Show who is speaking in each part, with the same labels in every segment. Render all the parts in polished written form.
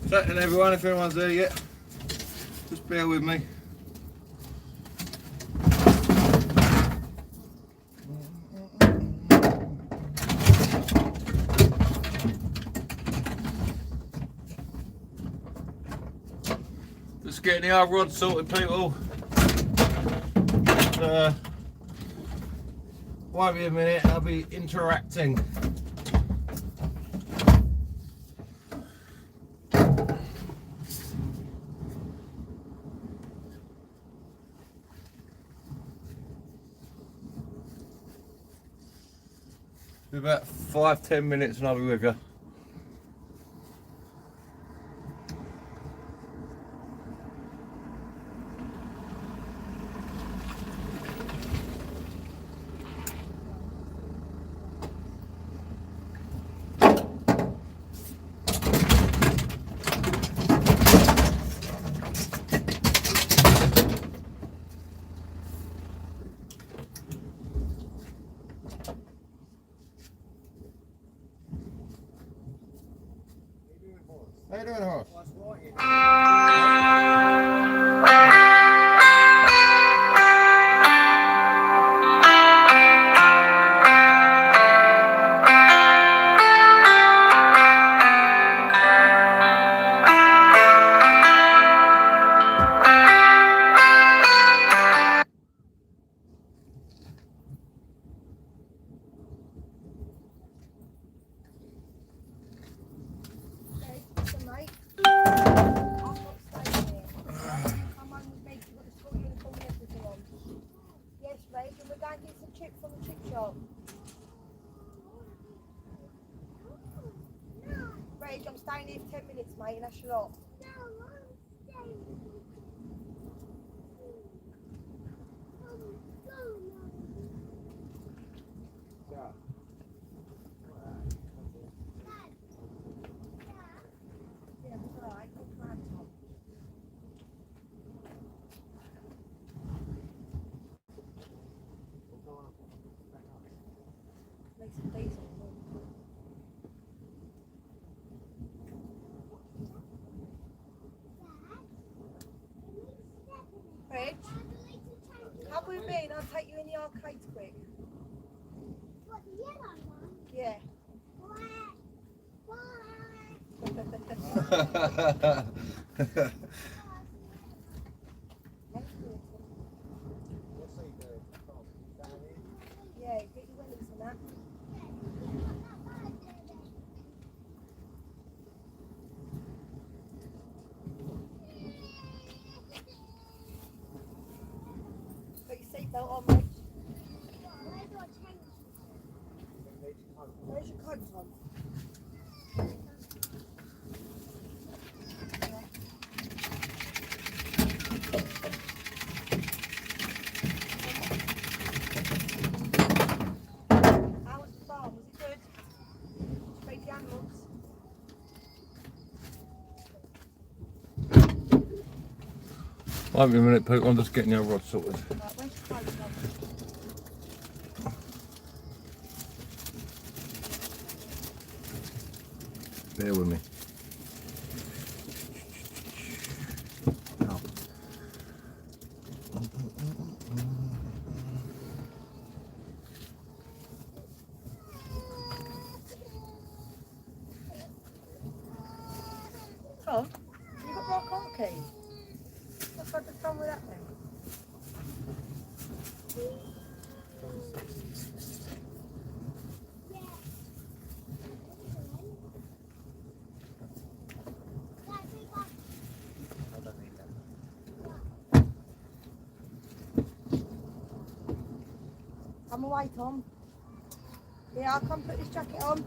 Speaker 1: Chatting everyone, if anyone's there yet, just bear with me. Just getting the old rod sorted, people. Won't be a minute, I'll be interacting. Be about 5-10 minutes and I'll be with you. How you doing, horse?
Speaker 2: I'm staying here for 10 minutes, mate, and that's your lot. Yeah, it's alright. Make some diesel. Reg, have we been? I'll take you in the arcades quick.
Speaker 3: What, the yellow one?
Speaker 2: Yeah. Yeah, get your willies and that. Put your seatbelt on, mate. Where's your coat on? How was the farm? Was it good? Feed the animals?
Speaker 1: Won't be a minute, people. I'm just getting your rod sorted.
Speaker 2: Right, where's your coat on?
Speaker 1: Bear with me.
Speaker 2: Tom, you got more car keys? What's got the done with that then? Come away, Tom. Yeah, I'll come put this jacket on.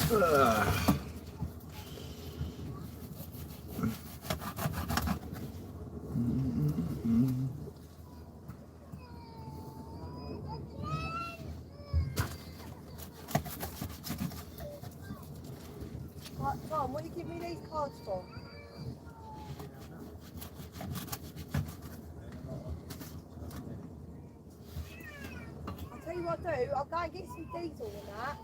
Speaker 2: Right, Tom, what do you give me these cards for? I'll tell you what I'll do, I'll go and get some diesel in that,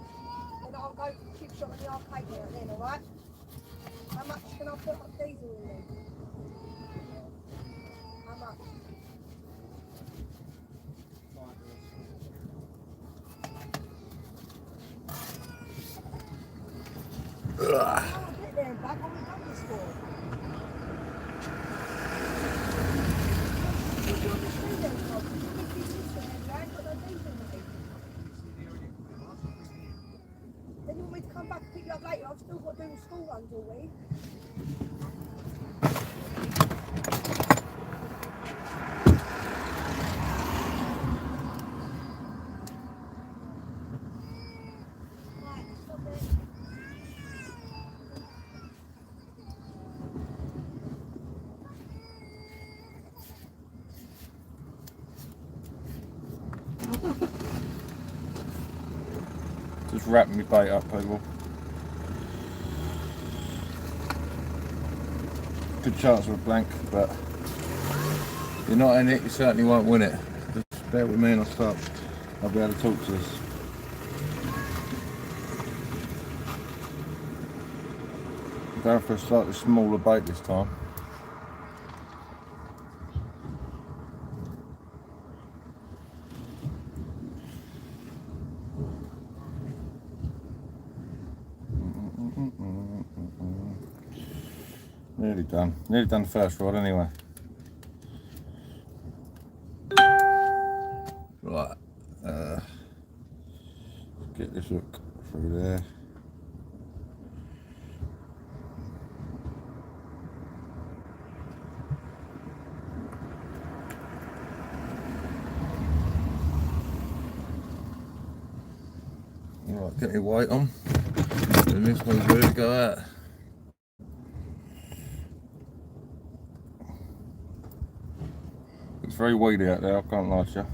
Speaker 2: and I'll go for a chip shot in the arcade now and then, alright? How much can I put of diesel in there? How much? I'll get there and back, what have we done this for? What do you want me to do then, Tom? You want me to keep this for them, right? Got no diesel in me. Then you want me to come back and pick you up later? I've still got to do the school runs all week. Right, stop it.
Speaker 1: Just wrapping my bait up, people. Good chance of a blank, but if you're not in it, you certainly won't win it. Just bear with me and I'll be able to talk to us. I'm going for a slightly smaller bait this time. Nearly done the first rod anyway. Right, get this hook through there. Right, get my weight on, and this one's ready to go out. It's very weedy out there, I can't lie to you.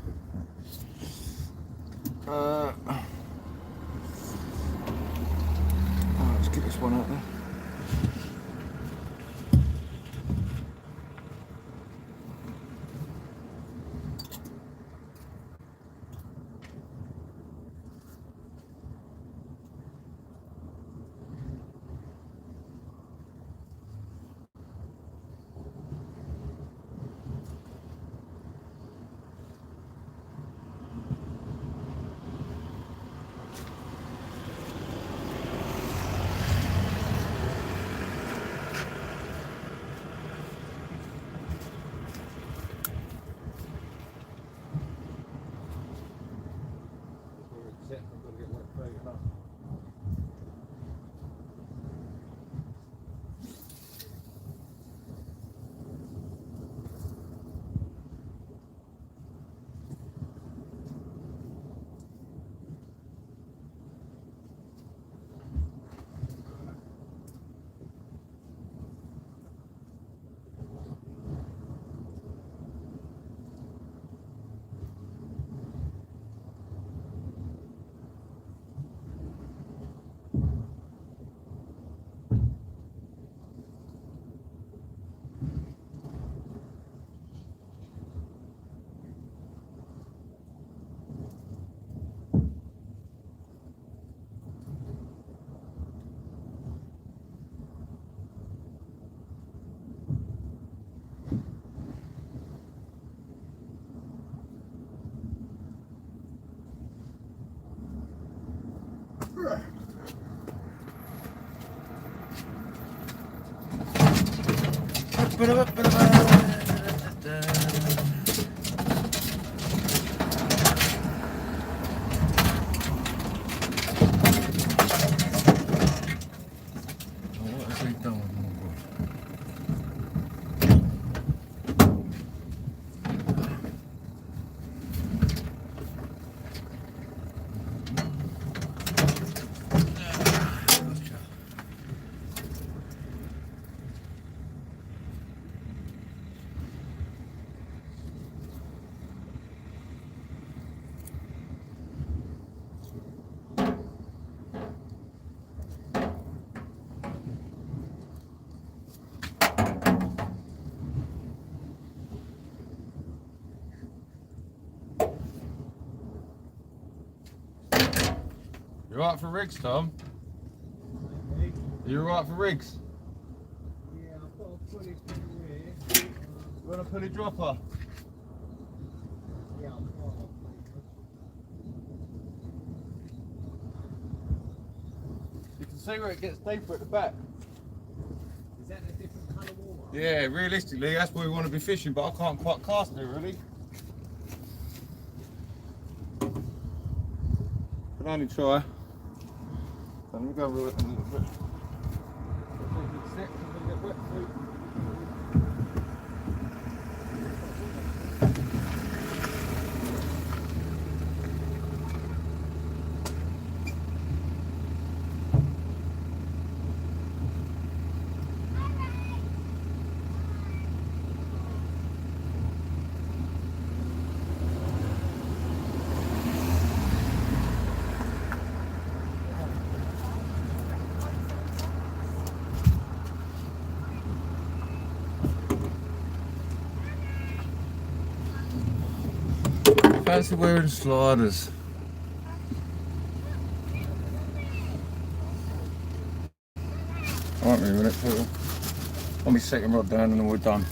Speaker 1: Let's get this one out there. You alright for rigs, Tom? You alright for rigs?
Speaker 4: Yeah, I've got a pulley through here.
Speaker 1: You want a pulley dropper?
Speaker 4: Yeah, I've got a pulley.
Speaker 1: You can see where it gets deeper at the back.
Speaker 4: Is that a different colour water?
Speaker 1: Yeah, realistically, that's where we want to be fishing, but I can't quite cast it really. Can only try. So let me go with it a little bit. Take a sec, I'm going to get wet through. Fancy wearing sliders. Won't be a minute, Peter. Let me second rod down and then we're done.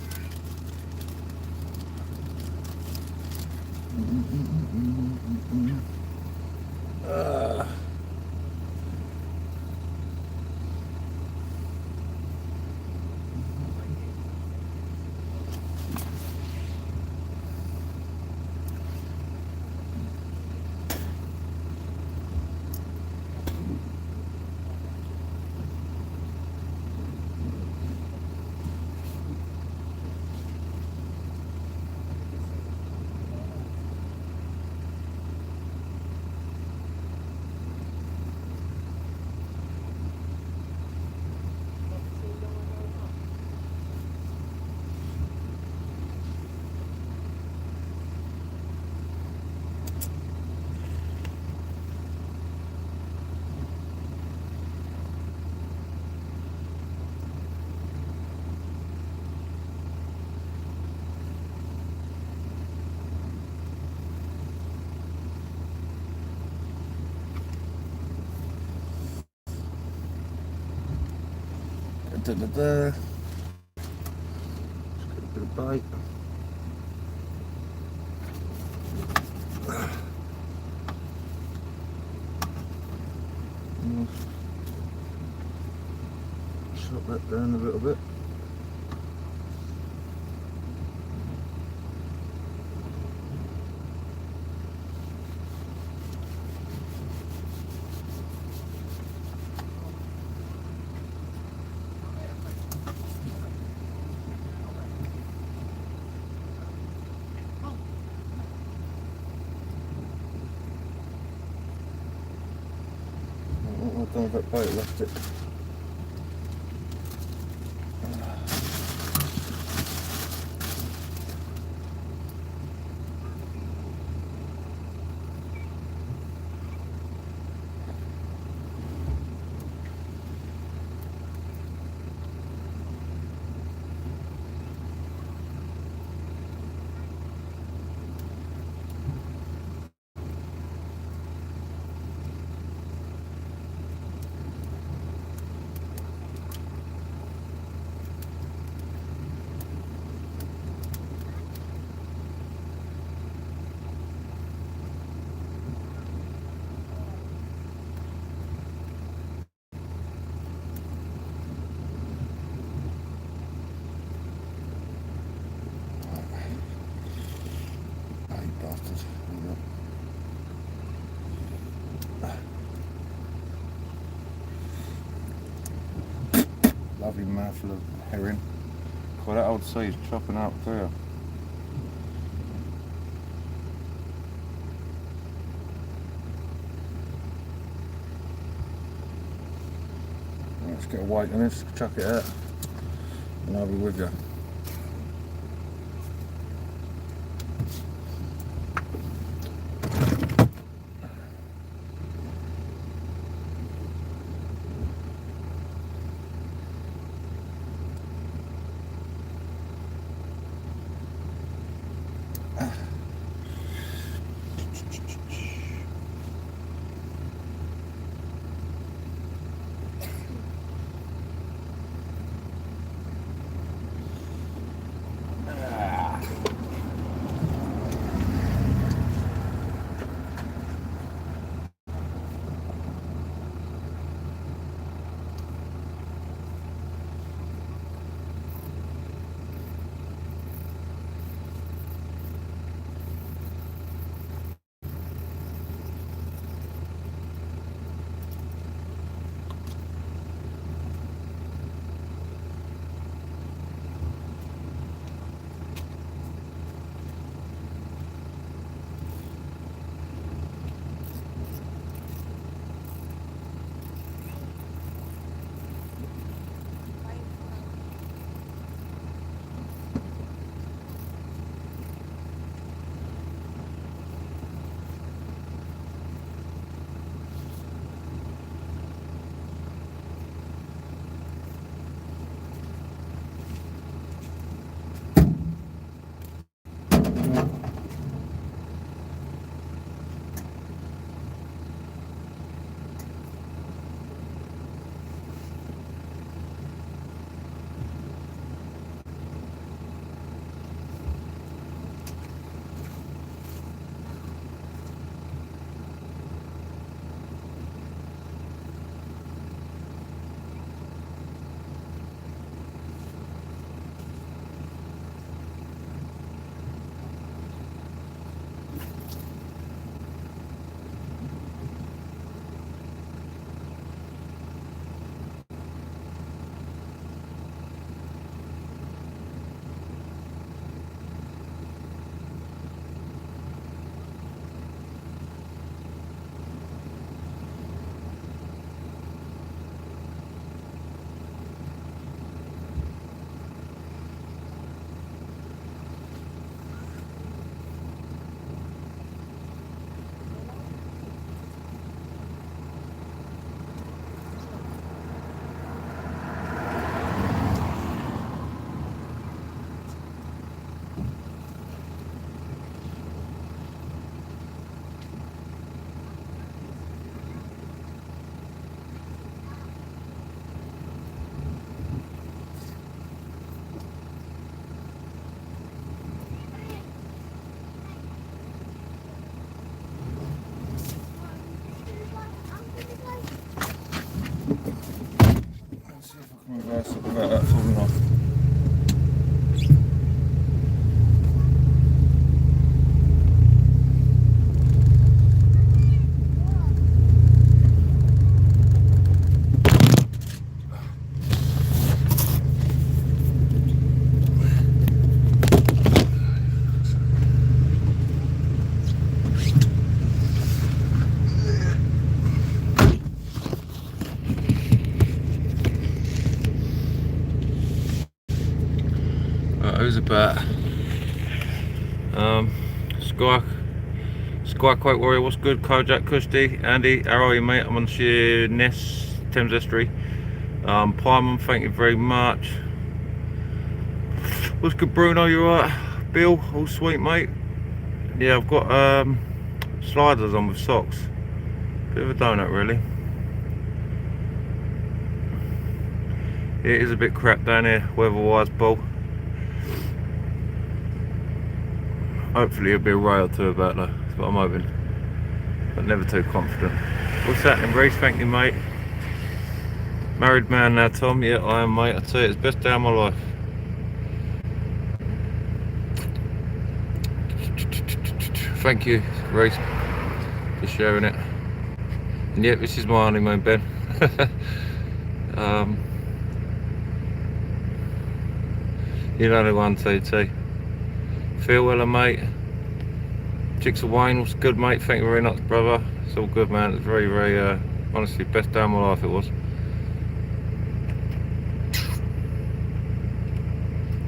Speaker 1: Just get a bit of bite. Shut that down a little bit. I don't know if that boat left it. Lovely mouthful of herring. Quite that old sea's chopping up there. Let's get a weight on this, chuck it out, and I'll be with you. That's about that falling off. Who's about Sky Quake Warrior, what's good? Kojak Kushti, Andy, how are you mate? I'm on Sheer Ness, Thames Estuary. Pyman, thank you very much. What's good Bruno, you alright? Bill, all sweet mate. Yeah, I've got sliders on with socks. Bit of a donut really. It is a bit crap down here, weather-wise, Bull. Hopefully it'll be a ray or two about that. That's what I'm hoping. But never too confident. What's happening, Reece? Thank you, mate. Married man now, Tom. Yeah, I am, mate. I tell you, it's the best day of my life. Thank you, Reece, for sharing it. And yeah, this is my honeymoon, Ben. You know the one, TT. Farewell, mate. Jigsaw Wayne, what's good, mate? Thank you very much, brother. It's all good, man. It's very, very, honestly, best day of my life it was.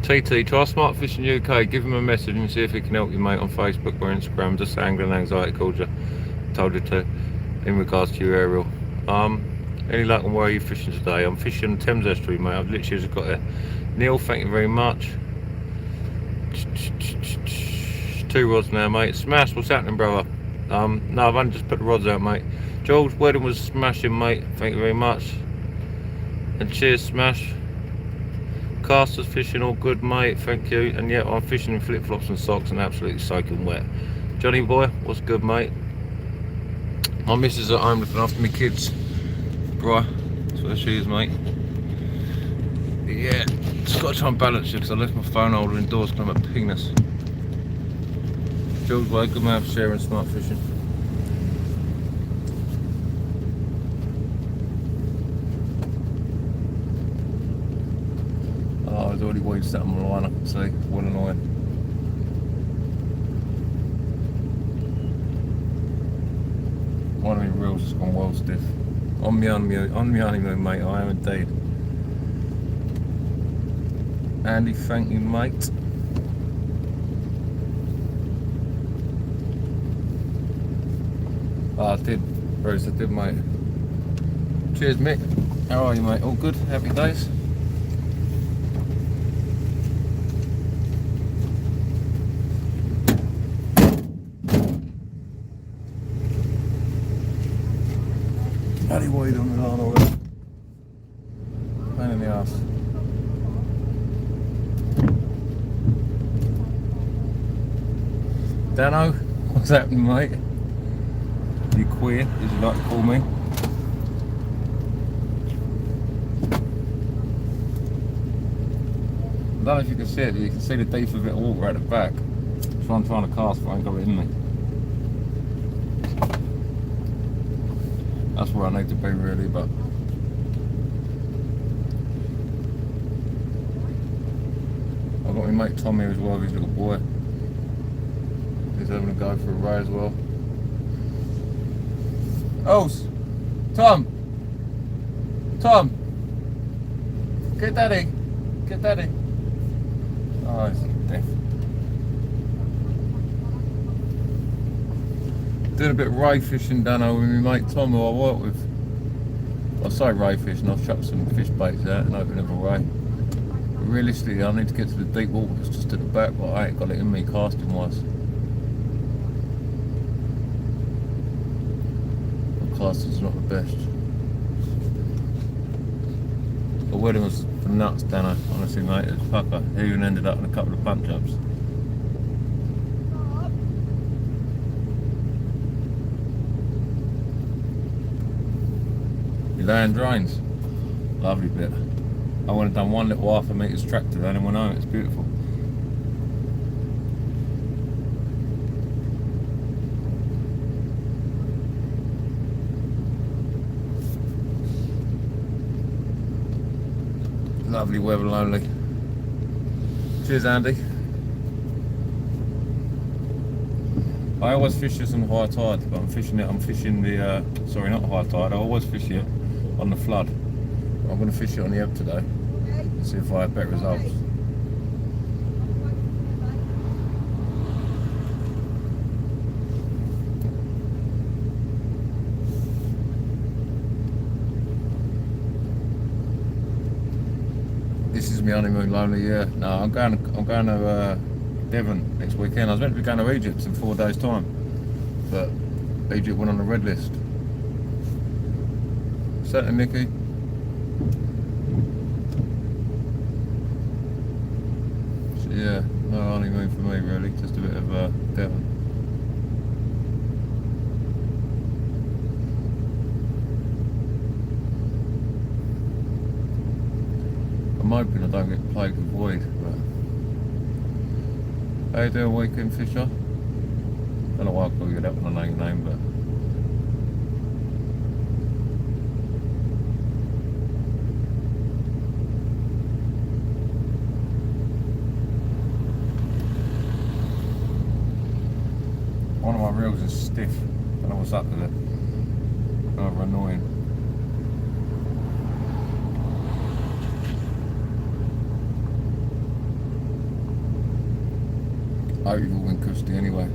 Speaker 1: TT, try Smart Fishing UK. Give him a message and see if he can help you, mate, on Facebook or Instagram. Just Angling Anxiety called you. Told you to, in regards to your aerial. Any luck on where are you fishing today? I'm fishing Thames Estuary, mate. I've literally just got there. Neil, thank you very much. 2 rods now, mate. Smash, what's happening, brother? No, I've only just put the rods out, mate. George, wedding was smashing, mate. Thank you very much. And cheers, Smash. Casters fishing all good, mate. Thank you. And yeah, I'm fishing in flip-flops and socks and absolutely soaking wet. Johnny boy, what's good, mate? My missus at home looking after my kids. Bri, that's where she is, mate. Yeah, just got to try and balance it because I left my phone holder indoors because I'm at Pingness. George Way, good man for sharing smart fishing. Oh, there's already weeds sat on the line, I can see. It's well annoying. One of my reels has gone well stiff. On my honeymoon, mate, I am indeed. Andy, thank you, mate. Oh, I did, Bruce, I did, mate. Cheers, Mick. How are you, mate? All good? Happy days? Bloody wide on the line already. Pain in the arse. Dano, what's happening, mate? You queer, as you like to call me. I don't know if you can see it, you can see the deep of it all right at the back. So I'm trying to cast, but I ain't got it in me. That's where I need to be, really, but I've got my mate Tom here as well, his little boy. He's having a go for a ray as well. Oh, Tom! Tom! Get daddy! Get daddy! Oh, he's deaf. Doing a bit of ray fishing down over with my mate Tom, who I work with. I say ray fishing, I've chucked some fish baits out and opened up a ray. But realistically, I need to get to the deep water, it's just at the back, but I ain't got it in me casting wise. Casting's not the best. The wedding was for nuts, Dano, honestly, mate. It was pucker. He even ended up in a couple of punch ups. You laying drains? Lovely bit. I went and done one little half a metre's tractor then and went home. It's beautiful. Lovely weather, lonely. Cheers, Andy. I always fish this on high tide, but I'm fishing the, sorry, not high tide, I always fish it on the flood. I'm going to fish it on the ebb today, and see if I have better results. This is my honeymoon, lonely. Yeah. No, I'm going to Devon next weekend. I was meant to be going to Egypt in 4 days' time, but Egypt went on the red list. Certainly, Nicky. So, yeah, no honeymoon for me really. Just a bit of Devon. I'm hoping I don't get plagued with void, but how you doing, weekend fisher? Don't know why I call you that when I know your name, but one of my reels is stiff. Don't know what's up with it. Rather annoying. I hope you've all been cushy anyway.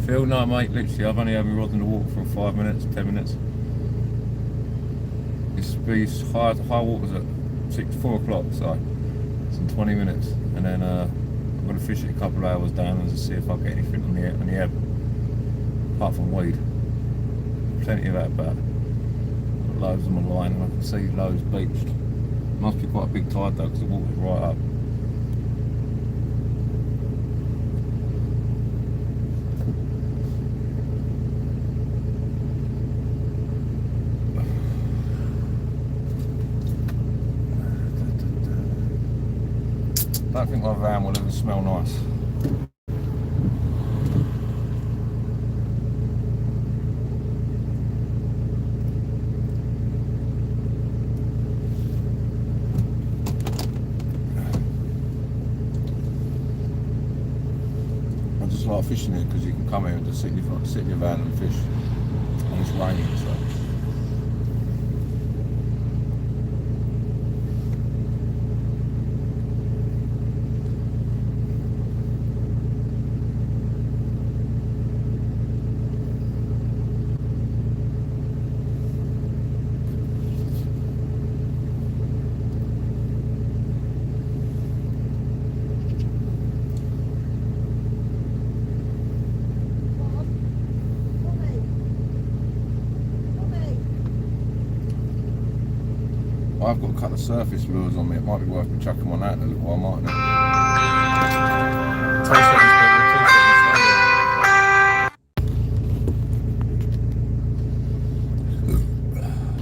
Speaker 1: Phil, no mate, literally I've only had my rod in the water for 5 minutes, 10 minutes. It's high water's at 4 o'clock, so it's in 20 minutes. And then I'm going to fish it a couple of hours down and see if I get anything on the ebb, apart from weed. Plenty of that about. Loads on my line and I can see loads beached. Must be quite a big tide though because the water's right up. Don't think my van will ever smell nice. I like fishing here because you can come here and just sit in your van and fish, and it's raining, so. I've got a couple of surface lures on me. It might be worth me chucking one out in a little while, mightn't it?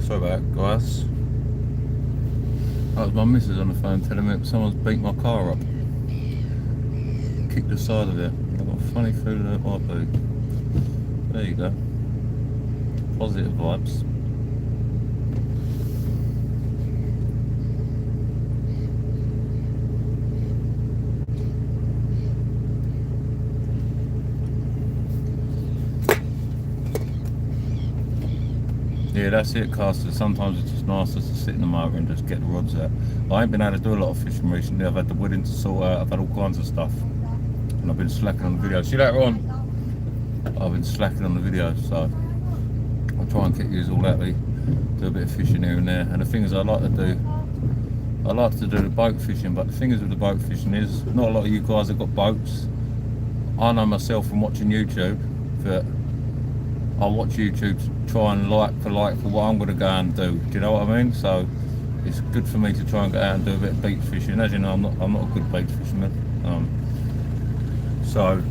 Speaker 1: Sorry about that, guys. That was my missus on the phone telling me someone's beat my car up. Kicked the side of it. I've got a funny feeling that it might be. There you go. Positive vibes. Yeah, that's it, casters. Sometimes it's just nicer to sit in the motor and just get the rods out. I ain't been able to do a lot of fishing recently. I've had the wedding to sort out, I've had all kinds of stuff. And I've been slacking on the video. See you later on. I've been slacking on the video, so I'll try and get you all out there. Do a bit of fishing here and there. And the thing is I like to do the boat fishing, but the thing is with the boat fishing is, not a lot of you guys have got boats. I know myself from watching YouTube that I watch YouTube to try and like for what I'm going to go and do. Do you know what I mean? So it's good for me to try and get out and do a bit of beach fishing. As you know, I'm not a good beach fisherman. So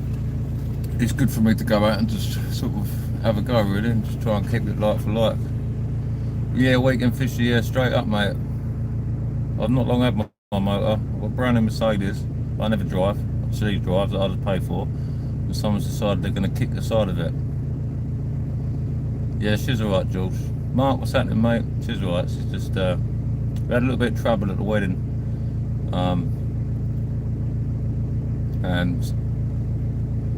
Speaker 1: it's good for me to go out and just sort of have a go really, and just try and keep it like for like. Yeah, weekend fishing, yeah, straight up, mate. I've not long had my motor. I've got a brand new Mercedes, but I never drive. She drives that I just pay for. And someone's decided they're going to kick the side of it. Yeah, she's alright, Jules. Mark, what's happening, mate? She's alright. She's just, we had a little bit of trouble at the wedding. And,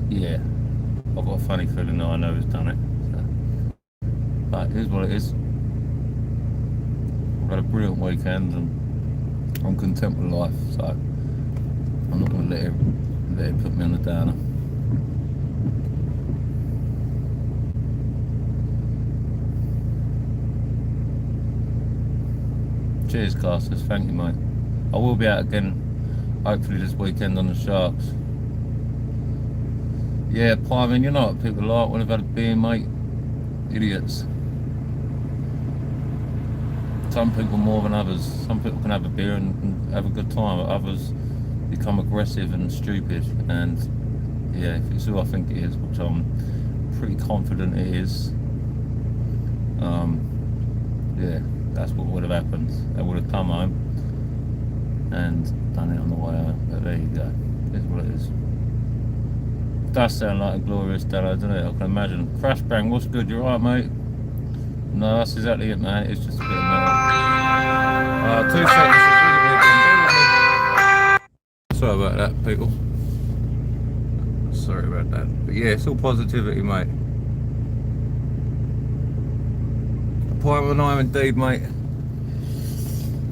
Speaker 1: yeah, I've got a funny feeling that I know who's done it. So. But it is what it is. I've had a brilliant weekend and I'm content with life, so I'm not going to let it put me on the downer. Cheers, casters. Thank you, mate. I will be out again, hopefully this weekend on the Sharks. Yeah, Pyman, you know what people like when they've had a beer, mate. Idiots. Some people more than others. Some people can have a beer and have a good time, but others become aggressive and stupid. And yeah, if it's who I think it is, which I'm pretty confident it is, yeah, that's what would have happened. They would have come home and done it on the way home. But there you go. It's what it is. It does sound like a glorious day, doesn't it? I can imagine. Crash Bang, what's good? You alright, mate? No, that's exactly it, man. It's just a bit of metal. 2 seconds. Sorry about that, people. Sorry about that. But yeah, it's all positivity, mate. Appointment I am indeed, mate.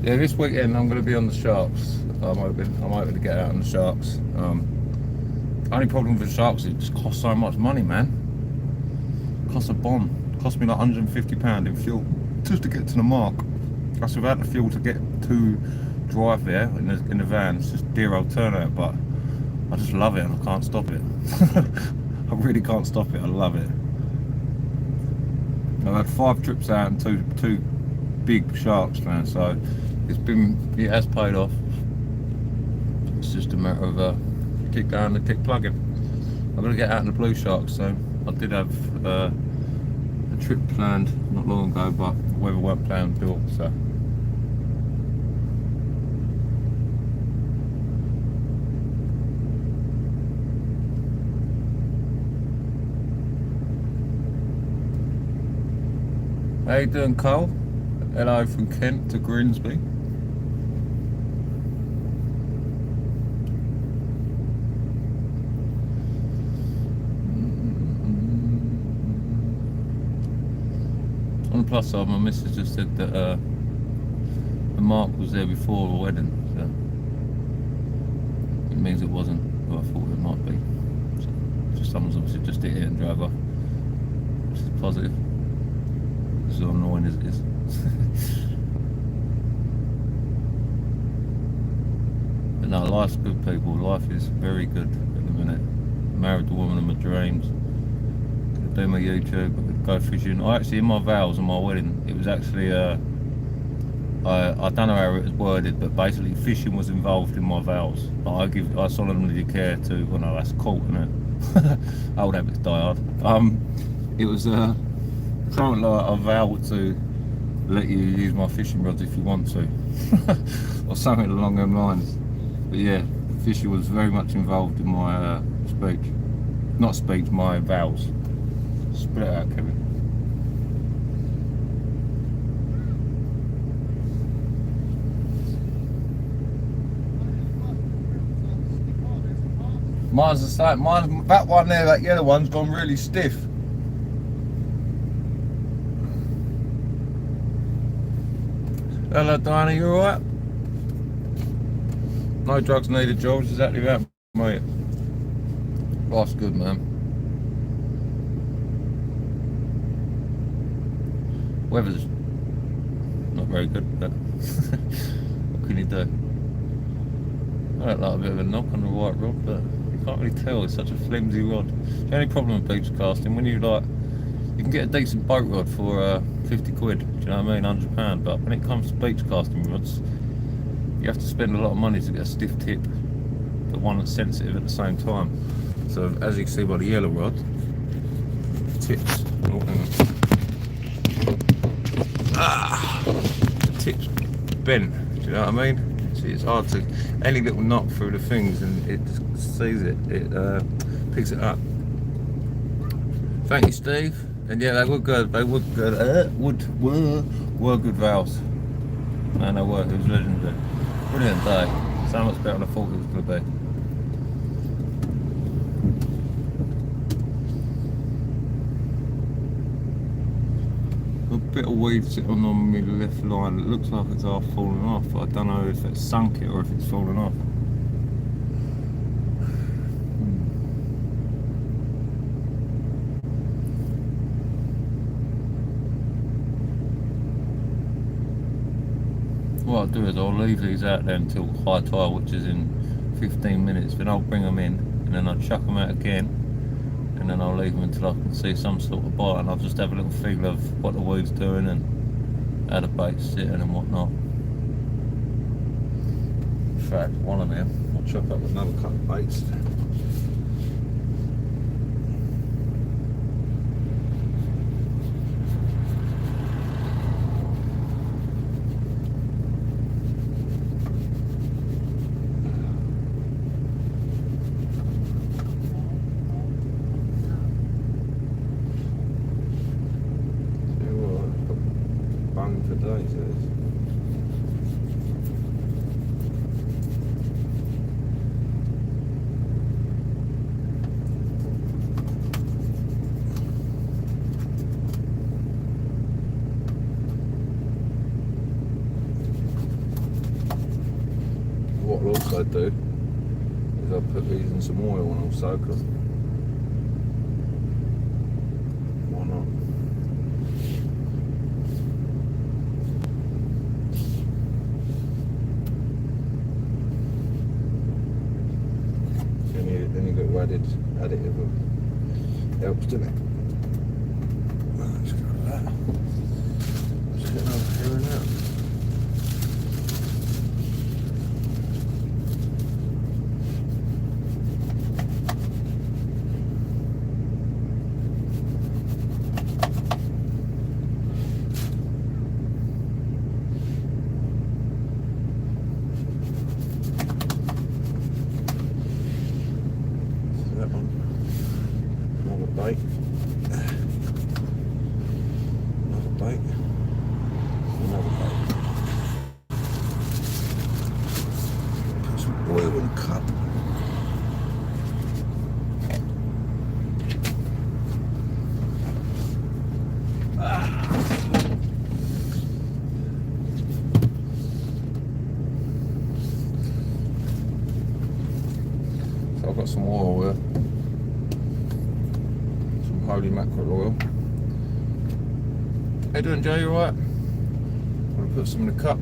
Speaker 1: Yeah, this weekend I'm going to be on the Sharks. I'm hoping to get out on the Sharks. Only problem with the Sharks is it just costs so much money, man. It costs a bomb. Cost me like £150 in fuel just to get to the mark. That's without the fuel to get to drive there in the van. It's just dear old turnout, but I just love it and I can't stop it. I really can't stop it. I love it. I've had 5 trips out and two big Sharks, man. So it has paid off. It's just a matter of keep going and keep plugging. I'm gonna get out in the Blue Sharks soon. I did have a trip planned not long ago, but the weather weren't playing Bill, so. How you doing, Cole? Hello from Kent to Grimsby. On the plus side, my missus just said that the mark was there before the wedding, so it means it wasn't who I thought it might be. So just someone's obviously just hit it and drove off, which is positive. As annoying as it is. But no, life's good, people. Life is very good at the minute. Married the woman of my dreams. Gonna do my YouTube, go fishing. Actually, in my vows on my wedding, it was actually I don't know how it was worded, but basically fishing was involved in my vows. Like I solemnly declare to, well no, that's cool, isn't it? Old habits die hard. It was something like I vow to let you use my fishing rods if you want to, or something along those lines. But yeah, fishing was very much involved in my my vows. Spit it out, Kevin. Mine's the same. That one there, that yellow one's gone really stiff. Hello, Diana, you alright? No drugs needed, George. Exactly that, mate. Life's good, man. Weather's not very good, but what can you do? I don't like a bit of a knock on the right rod, but you can't really tell. It's such a flimsy rod. The only problem with beach casting, when you can get a decent boat rod for 50 quid, do you know what I mean, £100, but when it comes to beach casting rods, you have to spend a lot of money to get a stiff tip, but one that's sensitive at the same time. So as you can see by the yellow rod, tips. Oh, hang on. The tips bent. Do you know what I mean? See, it's hard to any little knot through the things, and it just sees it. It picks it up. Thank you, Steve. And yeah, they were good. They were good. Were good valves. Man, they were. It was legendary. Brilliant day. So much better than I thought it was going to be. A bit of weed sitting on my left line. It looks like it's half falling off. I don't know if it's sunk it or if it's fallen off. What I'll do is I'll leave these out there until high tide, which is in 15 minutes. Then I'll bring them in, and then I'll chuck them out again, and then I'll leave them until I can see some sort of bite, and I'll just have a little feel of what the weed's doing and how the bait's sitting and whatnot. In fact, one of them, I'll chop up another couple of baits. For days, it is. What I'll also do is I'll put these in some oil and I'll soak them. Why not? Any little added additive helps, doesn't it? Let's go with that. Let's get over here and out. Another bait. Another bait. Another bait. Put some oil in a cup. So I've got some oil here. Holy mackerel oil. How you doing, Joe? You alright? I'm going to put some in the cup.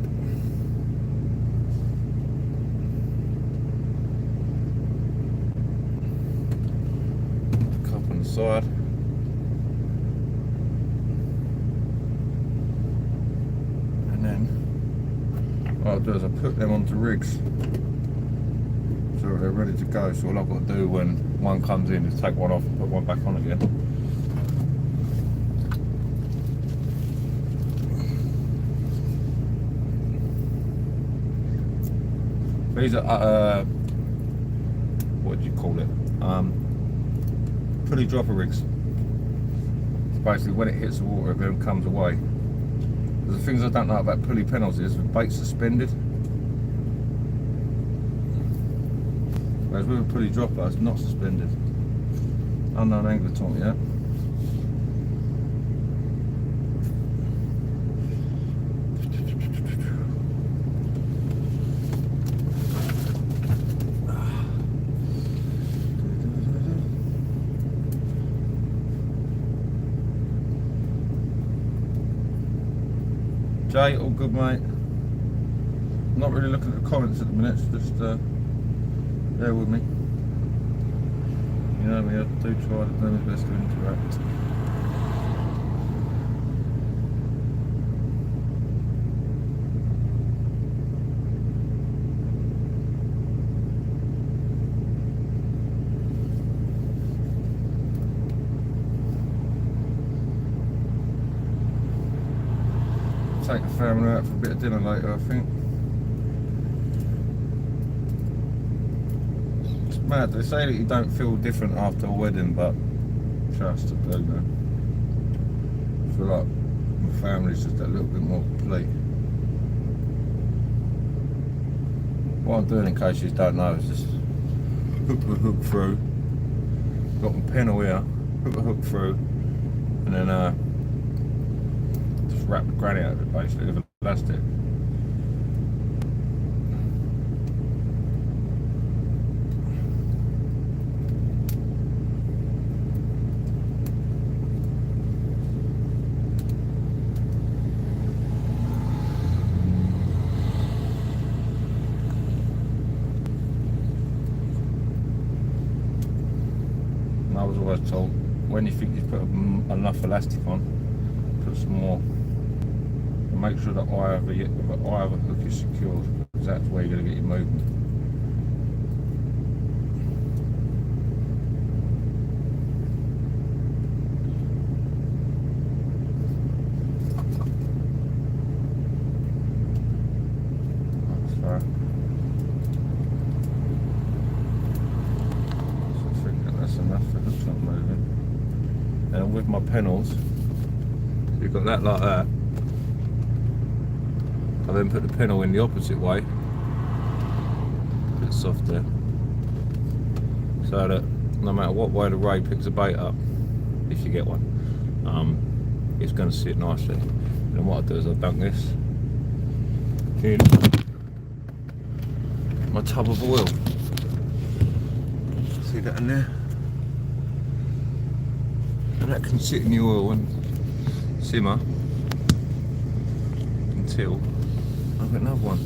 Speaker 1: Cup on the side. And then what I'll do is I'll put them onto rigs so they're ready to go. So all I've got to do when one comes in is take one off and put one back on again. These are what do you call it? Pulley dropper rigs. So basically, when it hits the water, it then comes away. The things I don't know about pulley panels is the bait's suspended, whereas with a pulley dropper, it's not suspended. Unknown angler taught me that. Jay, all good, mate. Not really looking at the comments at the minute, just bear with me. You know me, I do try to do my best to interact.
Speaker 5: family out for a bit of dinner later, I think. It's mad. They say that you don't feel different after a wedding, but trust I do now. I feel like my family's just a little bit more complete. What I'm doing, in case you don't know, is just hook the hook through. Got my pennel here, hook the hook through, and then just wrap the granny out of it basically with elastic. I was always told, when you think you've put enough elastic on, put some more. And make sure that eye of the hook is secured, because that's where you're going to get your movement. And with my panels, you've got that like that. I then put the panel in the opposite way, a bit softer, so that no matter what way the ray picks the bait up, if you get one, it's going to sit nicely. And then what I do is I dunk this in my tub of oil. See that in there? And that can sit in the oil and simmer until I get another one.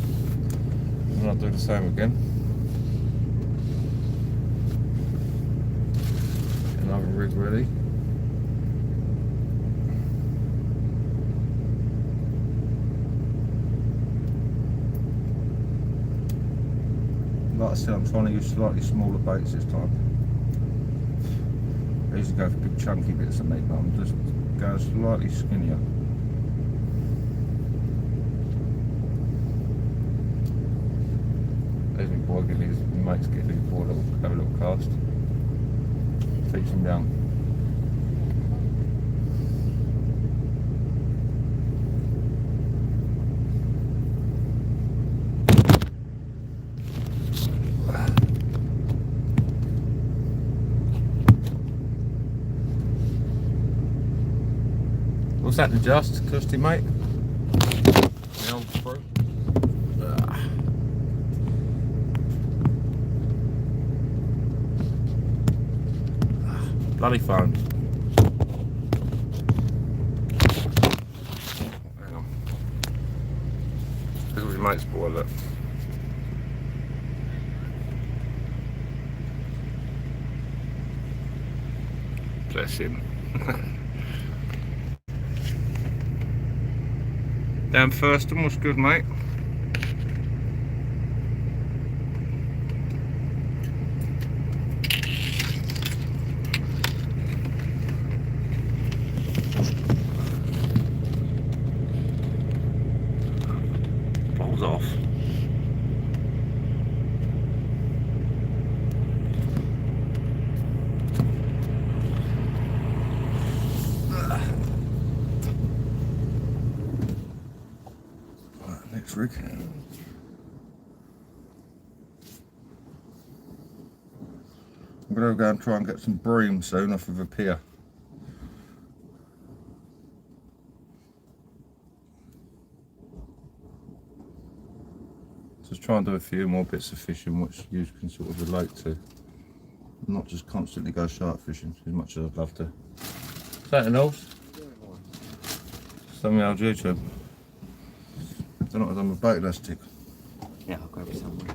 Speaker 5: And I'll do the same again. Another rig ready. Like I said, I'm trying to use slightly smaller baits this time. I used to go for big chunky bits of meat, but I'm just going slightly skinnier. There's my boy getting his mates getting his boy have a little cast. Teach him young. What's that to just, Kirsty, mate? The old fruit. Bloody phone. Hang on. Look at his mate's boy, look. Bless him. Dan Thurston, what's good, mate? Balls off. Next rig. I'm going to go and try and get some bream soon off of a pier. Just try and do a few more bits of fishing which you can sort of relate to. Not just constantly go shark fishing as much as I'd love to. Something else? Something else YouTube. I don't know what I've done with bait elastic.
Speaker 6: Yeah, I'll grab you somewhere.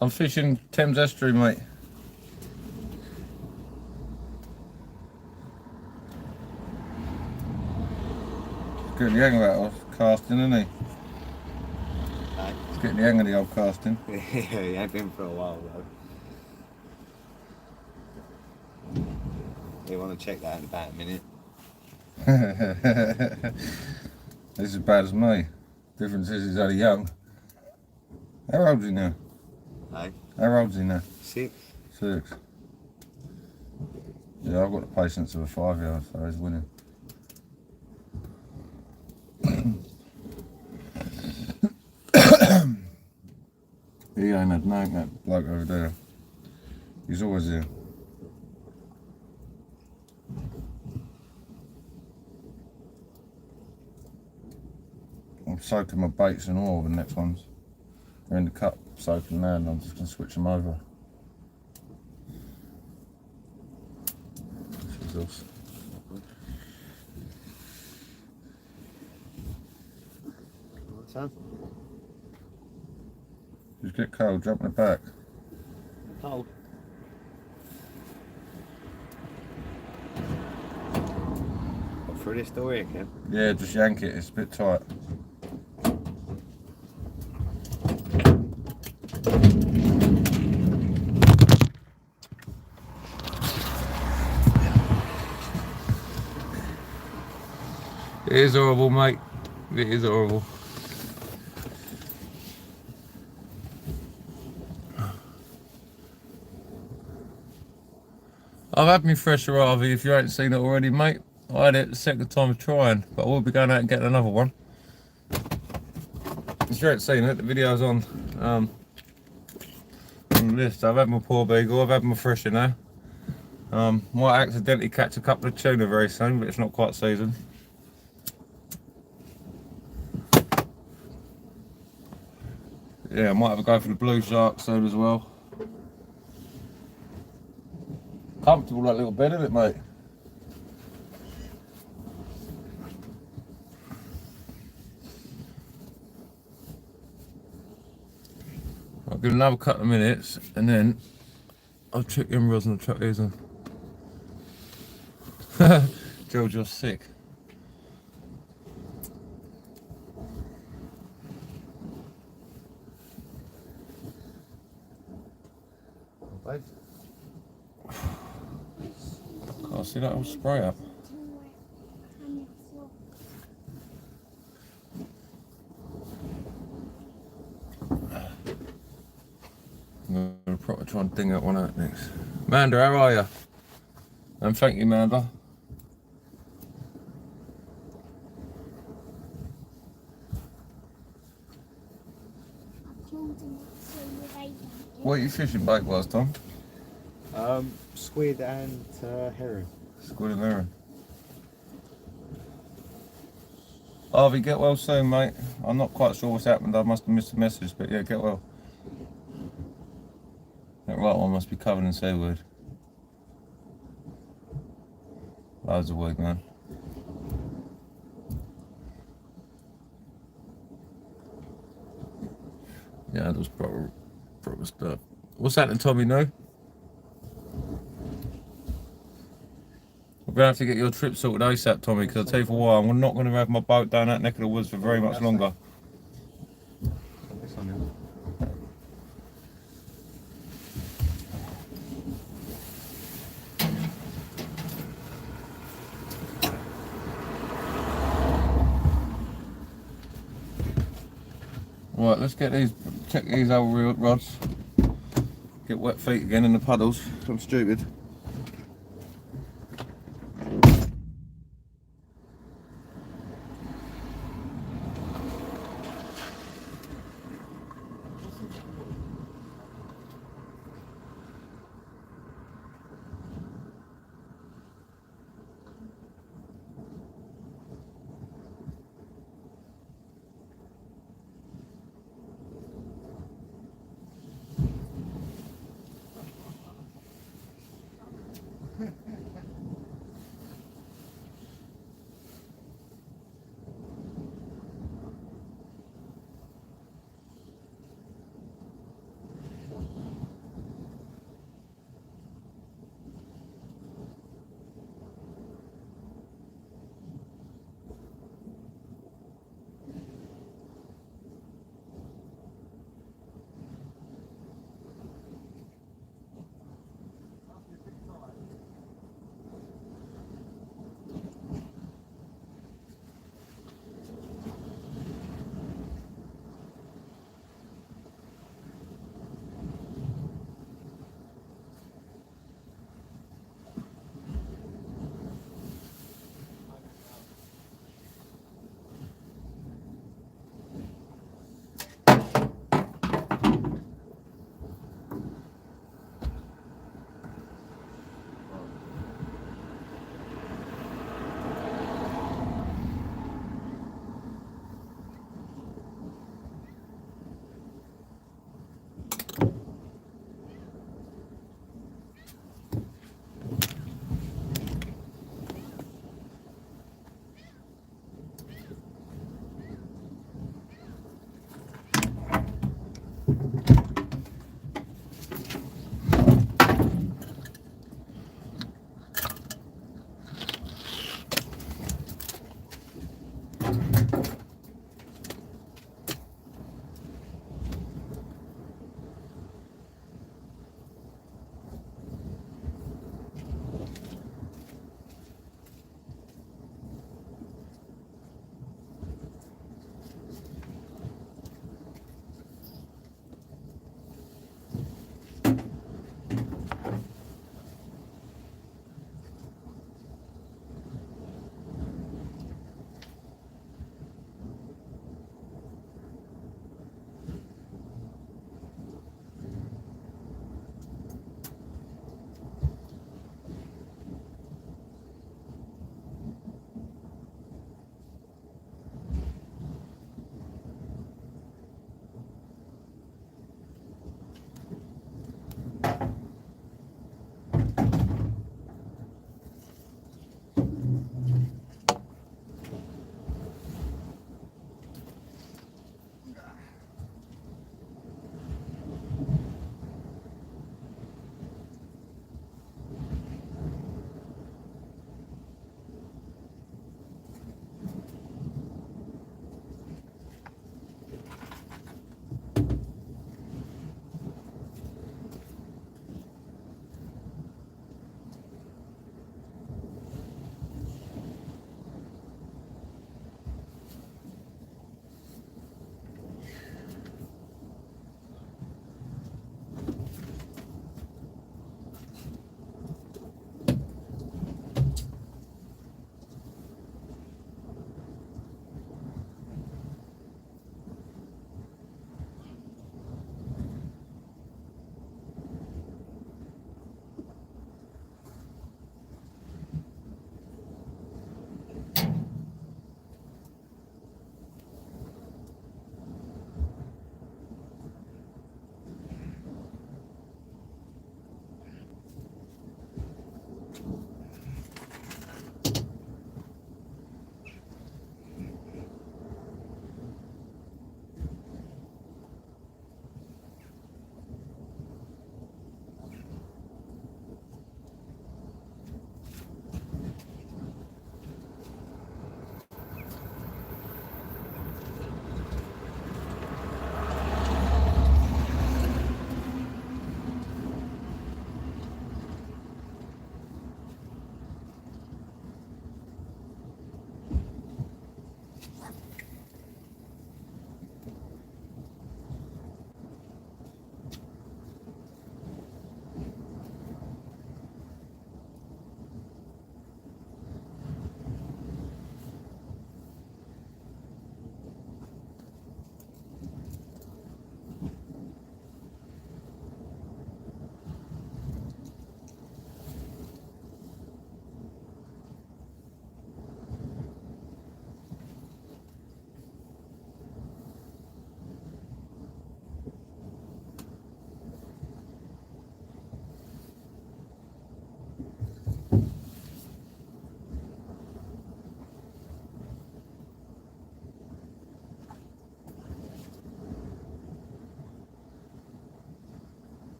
Speaker 5: I'm fishing Thames Estuary, mate. getting the hang of that old casting, isn't he?
Speaker 6: Aye.
Speaker 5: He's getting the hang of the old casting.
Speaker 6: Yeah, he ain't been for a while though. You want to check that in about a minute?
Speaker 5: He's as bad as me. Difference is he's only young. How old's he now?
Speaker 6: Aye.
Speaker 5: How old's he now?
Speaker 6: 6.
Speaker 5: 6. Yeah, I've got the patience of a 5-year-old, so he's winning. He ain't had no, that bloke over there. He's always here. I'm soaking my baits in oil, the next ones. They're in the cup, soaking now, and I'm just going to switch them over. Jesus.
Speaker 6: What's that?
Speaker 5: Just get cold, jump in the back.
Speaker 6: Cold. What, through this door here, Ken?
Speaker 5: Yeah, just yank it, it's a bit tight. It is horrible, mate. It is horrible. I've had my fresher RV, if you ain't seen it already, mate. I had it the second time trying, but I will be going out and getting another one. If you ain't seen it, the video's on the list. I've had my poor beagle, I've had my fresher now. Might accidentally catch a couple of tuna very soon, but it's not quite seasoned. Yeah, I might have a go for the blue shark soon as well. Comfortable, that little bed, isn't it, mate? I'll give it another couple of minutes and then I'll check the rods and I'll chuck these on. George, you're sick.
Speaker 6: Both.
Speaker 5: Can't see that all spray up. I'm gonna probably try and ding that one out next. Amanda, how are you? And thank you, Amanda. What are you fishing bait was, Tom?
Speaker 6: Squid and herring.
Speaker 5: Squid and herring. Harvey, get well soon, mate. I'm not quite sure what's happened. I must have missed the message, but yeah, get well. That right one must be covered in seaweed. Loads of weed, man. Yeah, that was proper stuff. What's happening, Tommy? No? We're going to have to get your trip sorted ASAP, Tommy, because I'll tell you for why, I'm not going to have my boat down that neck of the woods for very much longer.
Speaker 6: This one then.
Speaker 5: Right, let's get these, check these old reel rods. Get wet feet again in the puddles. I'm stupid.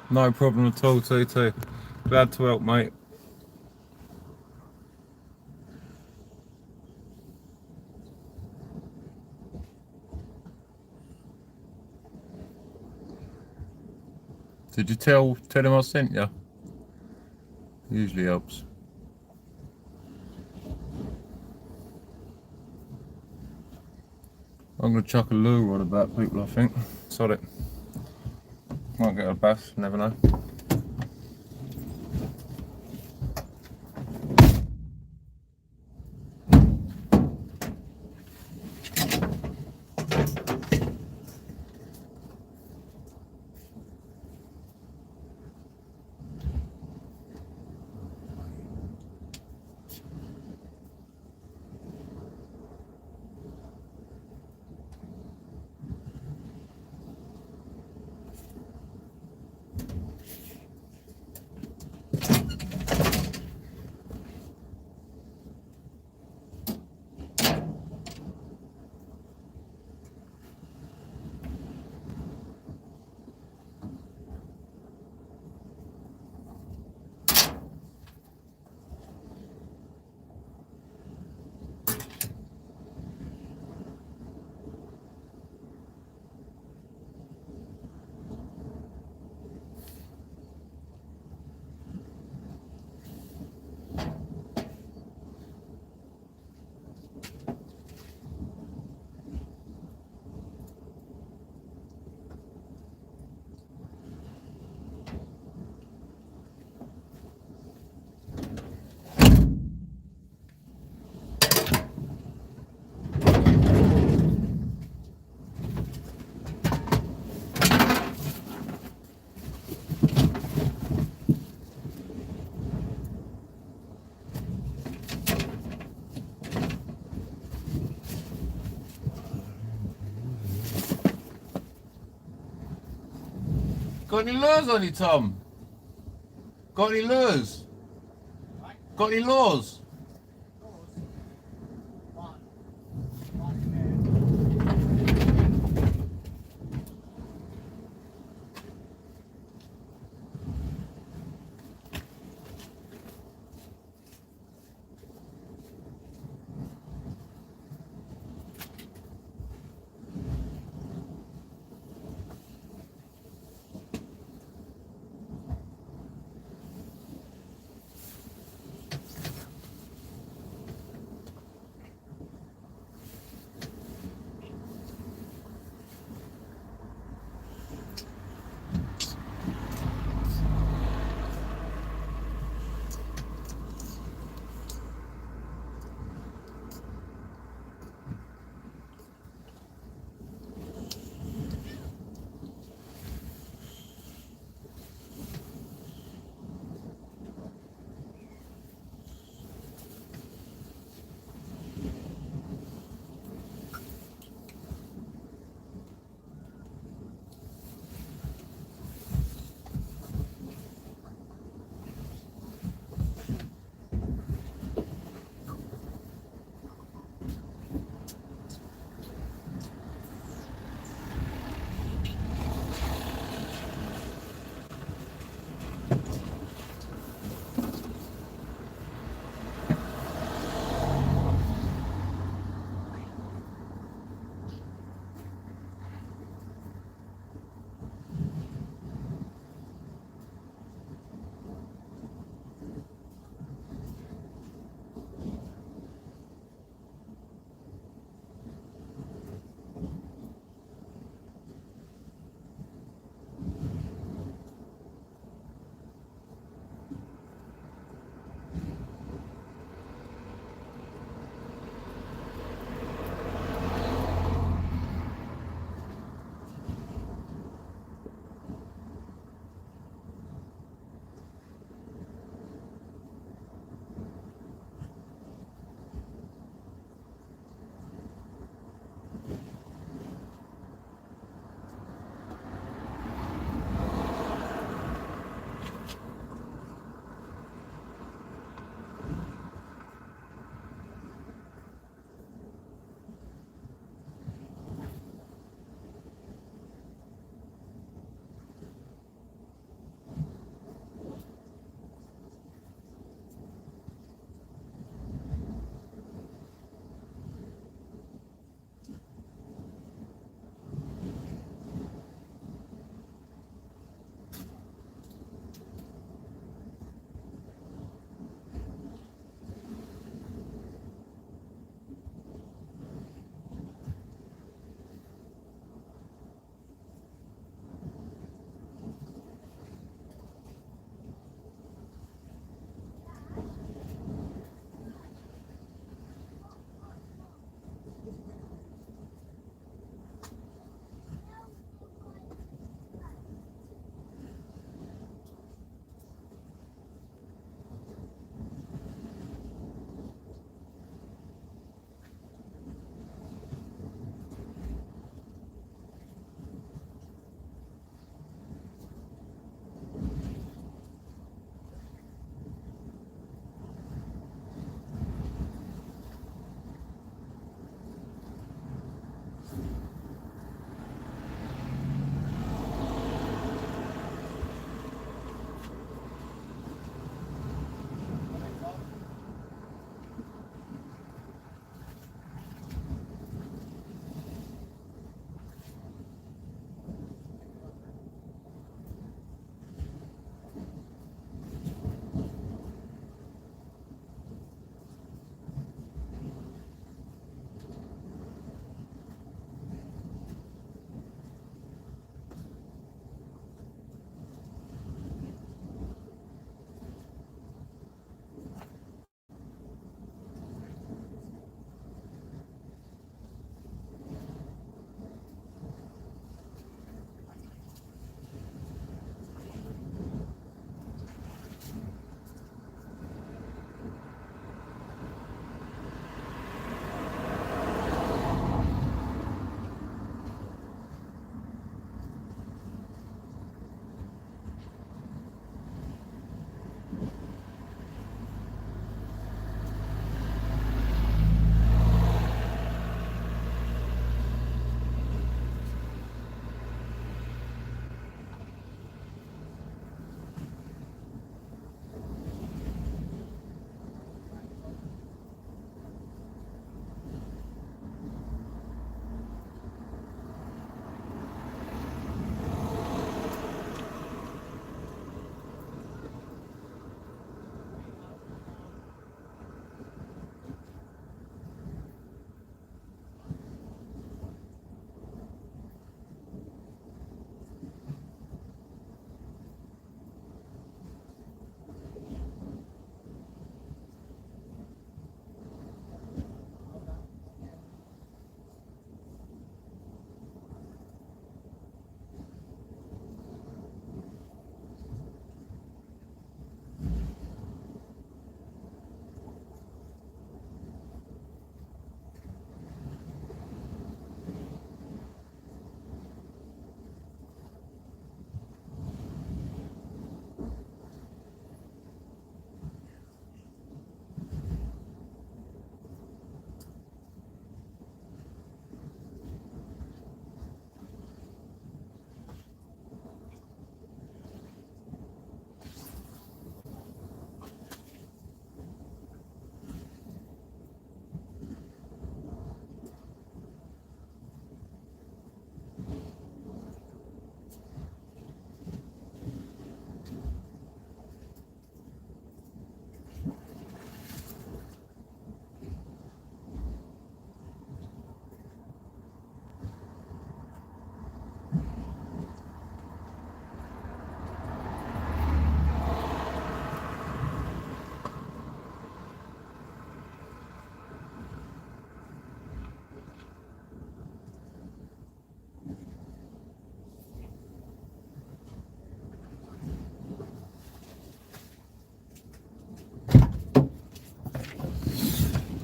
Speaker 5: No problem at all, TT. Glad to help, mate. Did you tell him I sent you? Usually helps. I'm gonna chuck a lure on about people, I think. Sod it. Might get a bass, never know. Got any lures on you, Tom? Got any lures? Got any lures?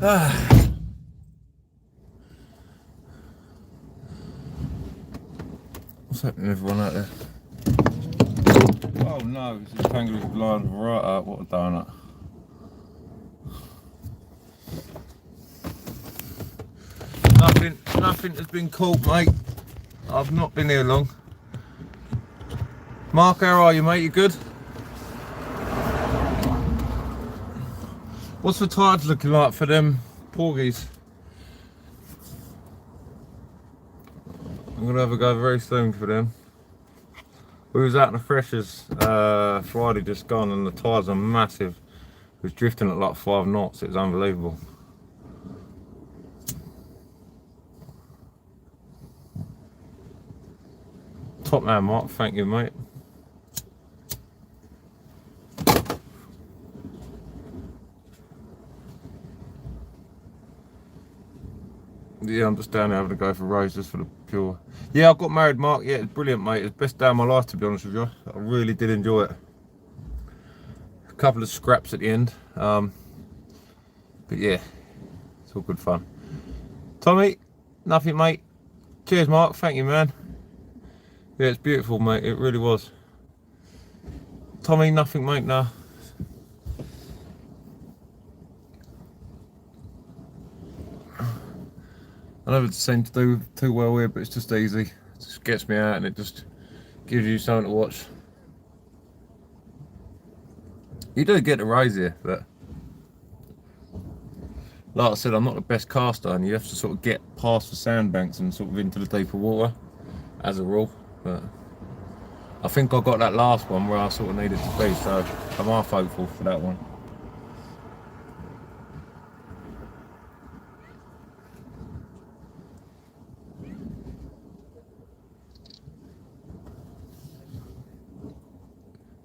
Speaker 5: What's happening, everyone out there? Oh no, this is Pangolin blind right up. What a donut. Nothing has been caught, mate. I've not been here long. Mark, how are you, mate? You good? What's the tides looking like for them porgies? I'm gonna have a go very soon for them. We was out in the freshers Friday just gone, and the tides are massive. It was drifting at like 5 knots. It was unbelievable. Top man, Mark. Thank you, mate. Yeah, I'm just down there having a go for Rose just for the pure. Yeah, I got married, Mark. Yeah, it's brilliant, mate. It's the best day of my life, to be honest with you. I really did enjoy it. A couple of scraps at the end. But yeah, it's all good fun. Tommy, nothing, mate. Cheers, Mark. Thank you, man. Yeah, it's beautiful, mate. It really was. Tommy, nothing, mate. Nah. I never seem to do too well here, but it's just easy. It just gets me out and it just gives you something to watch. You do get to raise here, but like I said, I'm not the best caster, and you have to sort of get past the sandbanks and sort of into the deeper water, as a rule. But I think I got that last one where I sort of needed to be, so I'm half hopeful for that one.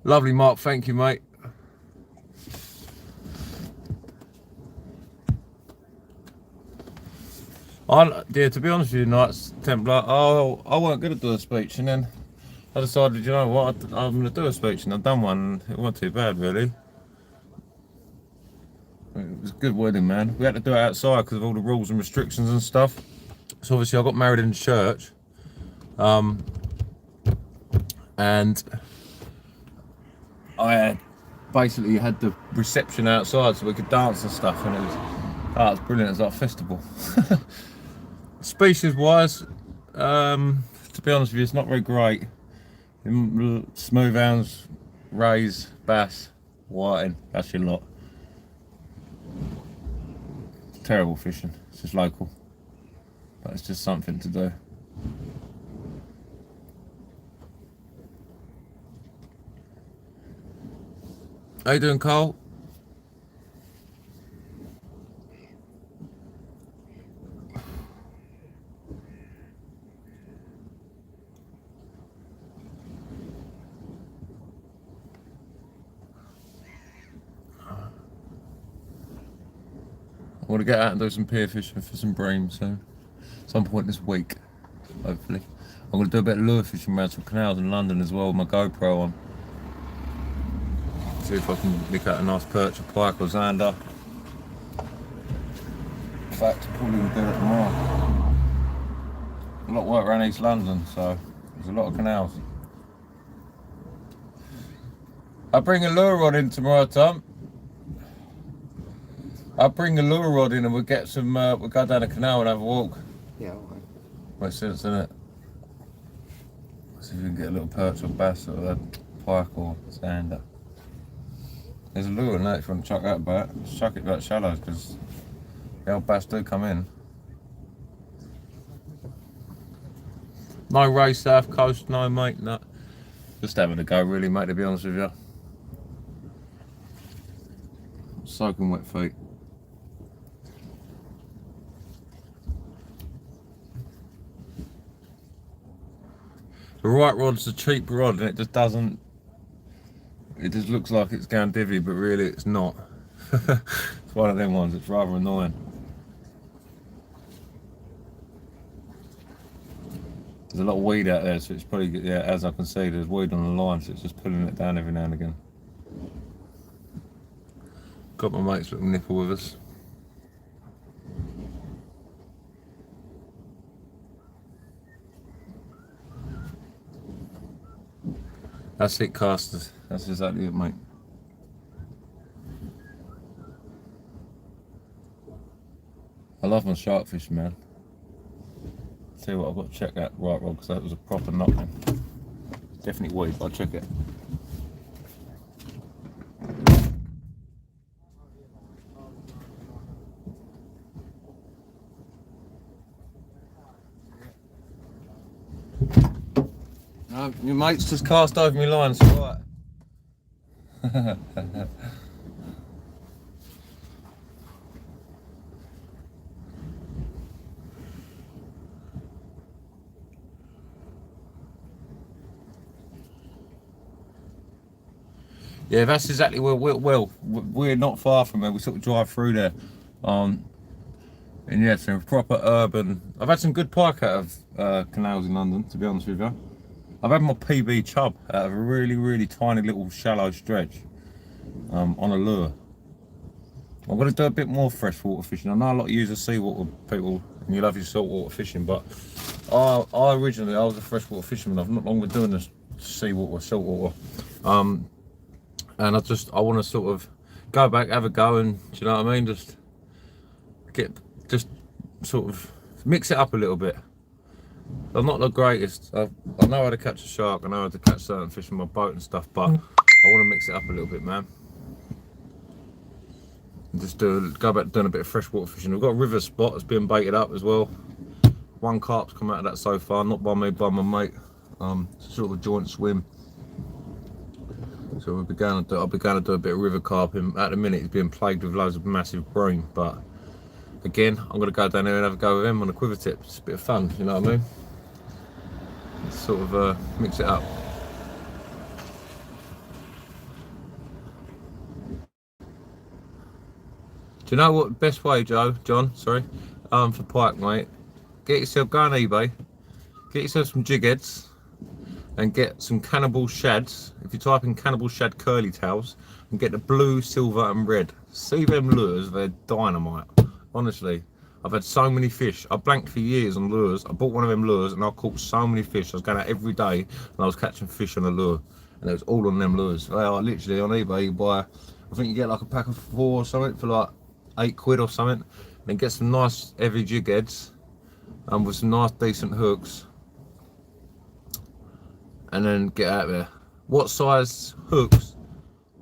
Speaker 5: Lovely, Mark. Thank you, mate. Yeah, to be honest with you, Knights Templar, I wasn't going to do a speech, and then I decided, you know what, I'm going to do a speech, and I've done one, and it wasn't too bad, really. It was a good wedding, man. We had to do it outside because of all the rules and restrictions and stuff. So obviously I got married in church, and I basically had the reception outside so we could dance and stuff, and it was brilliant. It was like a festival. Species wise, to be honest with you, it's not very great. Smooth hounds, rays, bass, whiting, that's your lot. It's terrible fishing, it's just local, but it's just something to do. How you doing, Carl? I want to get out and do some pier fishing for some bream soon, some point this week, hopefully. I'm going to do a bit of lure fishing around some canals in London as well with my GoPro on. See if I can pick out a nice perch, a pike or zander. In fact, probably will do it tomorrow. A lot of work around East London, so there's a lot of canals. I'll bring a lure rod in tomorrow, Tom. I'll bring a lure rod in and we'll get some, we'll go down the canal and have a walk.
Speaker 6: Yeah, alright.
Speaker 5: Makes sense, doesn't it? See if we can get a little perch or bass or a pike or zander. There's a lure in there if you want to chuck that back. Just chuck it back shallow because the old bass do come in. No ray south coast, no mate, no. Just having a go really, mate, to be honest with you. Soaking wet feet. The right rod's a cheap rod and it just doesn't. It just looks like it's going divvy, but really it's not. It's one of them ones, it's rather annoying. There's a lot of weed out there, so it's probably, yeah, as I can see, there's weed on the line, so it's just pulling it down every now and again. Got my mate's little nipple with us. That's it, casters. That's exactly it, mate. I love my shark fish, man. Tell you what, I've got to check that right rod because that was a proper knocking. Definitely was. I'll check it. No, your mate's just cast over my line, it's alright. Yeah, that's exactly where we're not far from there. We sort of drive through there. And yeah, it's a proper urban. I've had some good pike out of canals in London, to be honest with you. I've had my PB chub out of a really tiny little shallow stretch on a lure. I'm going to do a bit more freshwater fishing. I know a lot of you are seawater people and you love your saltwater fishing, but I was a freshwater fisherman. I've not long been doing this seawater, saltwater. And I want to sort of go back, have a go, and do you know what I mean? Just sort of mix it up a little bit. I'm not the greatest. I know how to catch a shark. I know how to catch certain fish in my boat and stuff, but I want to mix it up a little bit, man. And just go back doing a bit of freshwater fishing. We've got a river spot that's being baited up as well. One carp's come out of that so far, not by me, by my mate. Sort of a joint swim. So I'll be going to do a bit of river carping. At the minute, he's being plagued with loads of massive bream, but again, I'm going to go down there and have a go with him on a quiver tip. It's a bit of fun, you know what I mean? Sort of mix it up. Do you know what best way, John, for pike, mate? Go on eBay, get yourself some jig heads and get some cannibal shads. If you type in cannibal shad curly tails, and get the blue, silver and red. See them lures, they're dynamite. Honestly, I've had so many fish. I blanked for years on lures. I bought one of them lures and I caught so many fish. I was going out every day and I was catching fish on a lure. And it was all on them lures. They are literally on eBay. You buy, I think you get like a pack of 4 or something for like £8 or something. And then get some nice heavy jig heads with some nice decent hooks. And then get out there. What size hooks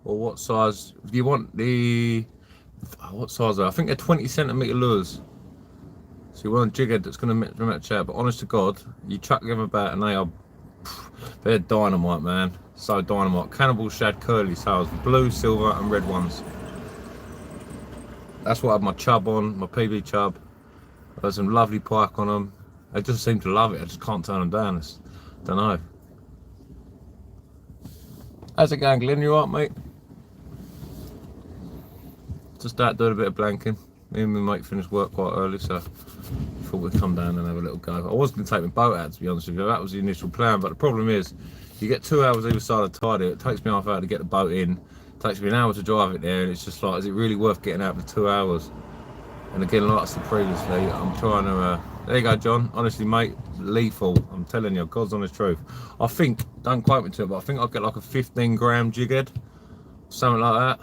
Speaker 5: or what size do you want? What size are they? I think they're 20cm lures. So you want a jig head that's going to match out. But honest to God, you chuck them about and they're dynamite, man. So dynamite. Cannibal shad curly tails, blue, silver and red ones. That's what I had my chub on, my PB chub. I had some lovely pike on them. They just seem to love it. I just can't turn them down. Don't know. How's it going, Glenn? You alright, mate? Just out doing a bit of blanking. Me and my mate finished work quite early, so thought we'd come down and have a little go. I was going to take my boat out, to be honest with you. That was the initial plan, but the problem is, you get 2 hours either side of the tide. It takes me half hour to get the boat in. It takes me an hour to drive it there, and it's just like, is it really worth getting out for 2 hours? And again, like I said previously, I'm trying to. There you go, John. Honestly, mate, lethal. I'm telling you, God's honest truth. I think, don't quote me to it, but I think I'll get like a 15-gram jig head, something like that.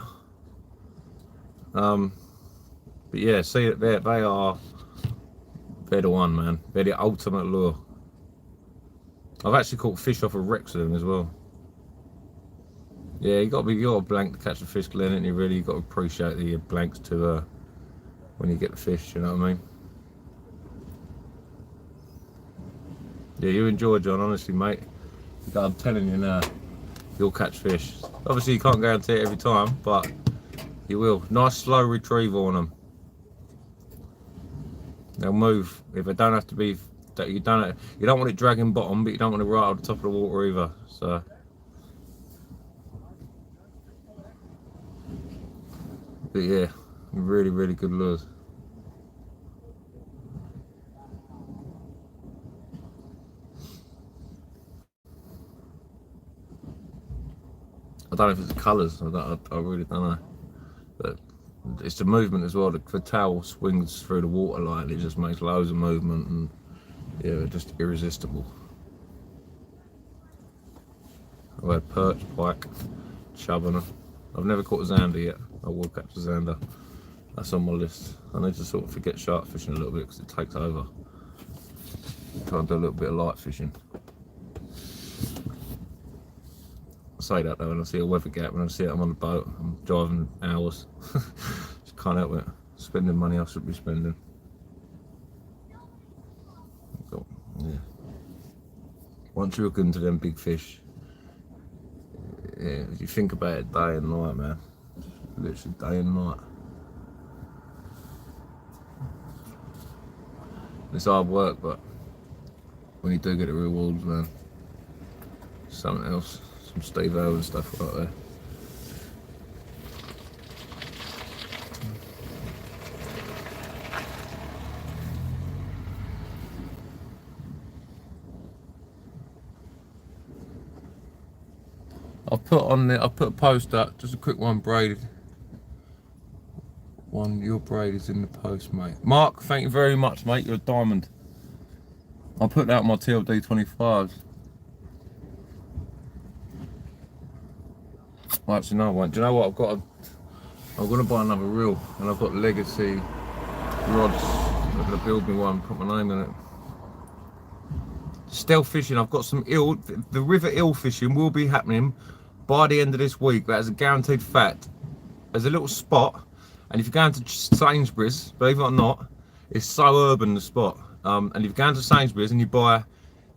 Speaker 5: But yeah, see it there. They're the one, man. They're the ultimate lure. I've actually caught fish off a Rex with them as well. Yeah, you got to blank to catch a fish, Glenn, and you really got to appreciate the blanks to when you get the fish. You know what I mean? Yeah, you enjoy, John, honestly, mate. I'm telling you now, you'll catch fish. Obviously, you can't guarantee it every time, but you will. Nice slow retrieval on them. They'll move. If they don't have to be, you don't want it dragging bottom, but you don't want it right on the top of the water either. So, but yeah, really good lures. I don't know if it's the colours, I really don't know. But it's the movement as well. The towel swings through the water line, it just makes loads of movement and yeah, just irresistible. I've had perch, pike, chub and I've never caught a zander yet. I will catch a zander. That's on my list. I need to sort of forget shark fishing a little bit because it takes over. Try and do a little bit of light fishing. I say that though when I see a weather gap, when I see it I'm on the boat, I'm driving hours. Just can't help it. Spending money I should be spending. Yeah. Once you look into them big fish, yeah, if you think about it day and night, man. Literally day and night. It's hard work, but when you do get the rewards, man, something else. Some Steve Irwin stuff right there. I put a post up, just a quick one braided. Your braid is in the post, mate. Mark, thank you very much, mate. You're a diamond. I'll put that on my TLD 25s. Well, actually, no, I won't. Do you know what? I'm gonna buy another reel, and I've got Legacy rods. I'm gonna build me one, put my name in it. Stealth fishing. I've got some eel. The river eel fishing will be happening by the end of this week. That is a guaranteed fact. There's a little spot, and if you're going to Sainsbury's, believe it or not, it's so urban, the spot. And if you go into Sainsbury's and you buy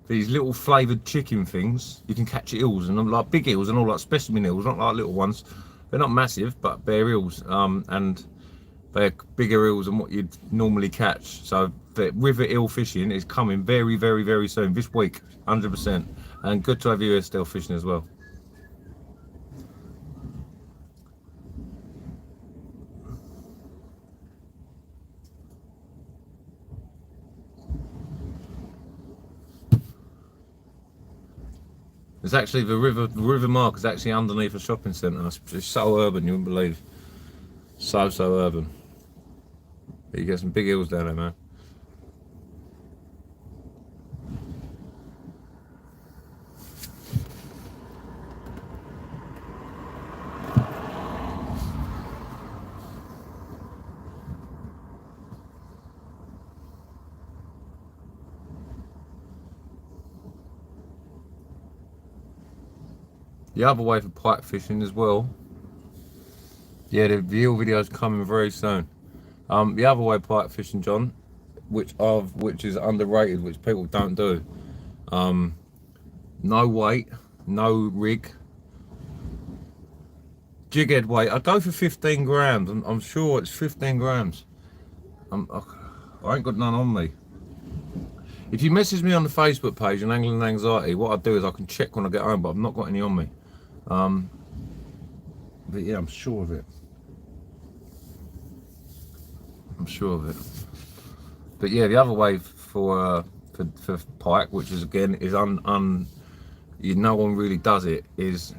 Speaker 5: these little flavoured chicken things, you can catch eels, and like big eels and all, like specimen eels, not like little ones. They're not massive, but they're eels, and they're bigger eels than what you'd normally catch. So the river eel fishing is coming very, very, very soon, this week, 100%. And good to have you here still fishing as well. It's actually the river mark is actually underneath a shopping centre. It's so urban, you wouldn't believe. So urban. But you get some big eels down there, man. The other way for pike fishing as well. Yeah, the eel video is coming very soon. The other way pike fishing, John, which is underrated, which people don't do. No weight, no rig. Jig head weight. I go for 15 grams. I'm sure it's 15 grams. I ain't got none on me. If you message me on the Facebook page on Angling Anxiety, what I do is I can check when I get home, but I've not got any on me. But yeah, I'm sure of it. I'm sure of it. But yeah, the other way for pike, which is again is no one really does it, is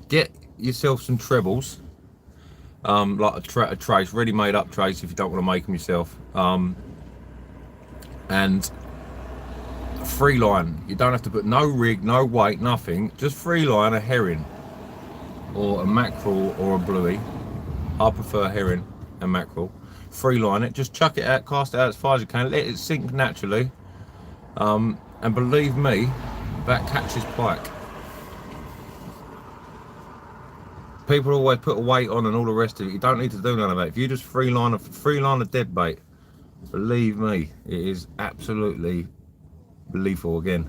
Speaker 5: get yourself some trebles, like a trace, ready made up trace if you don't want to make them yourself, and free line. You don't have to put no rig, no weight, nothing. Just free line a herring or a mackerel or a bluey. I prefer herring and mackerel. Free line it, just chuck it out, cast it out as far as you can, let it sink naturally, and believe me, that catches pike. People always put a weight on and all the rest of it. You don't need to do none of that. If you just free line a dead bait, believe me, it is absolutely lethal again.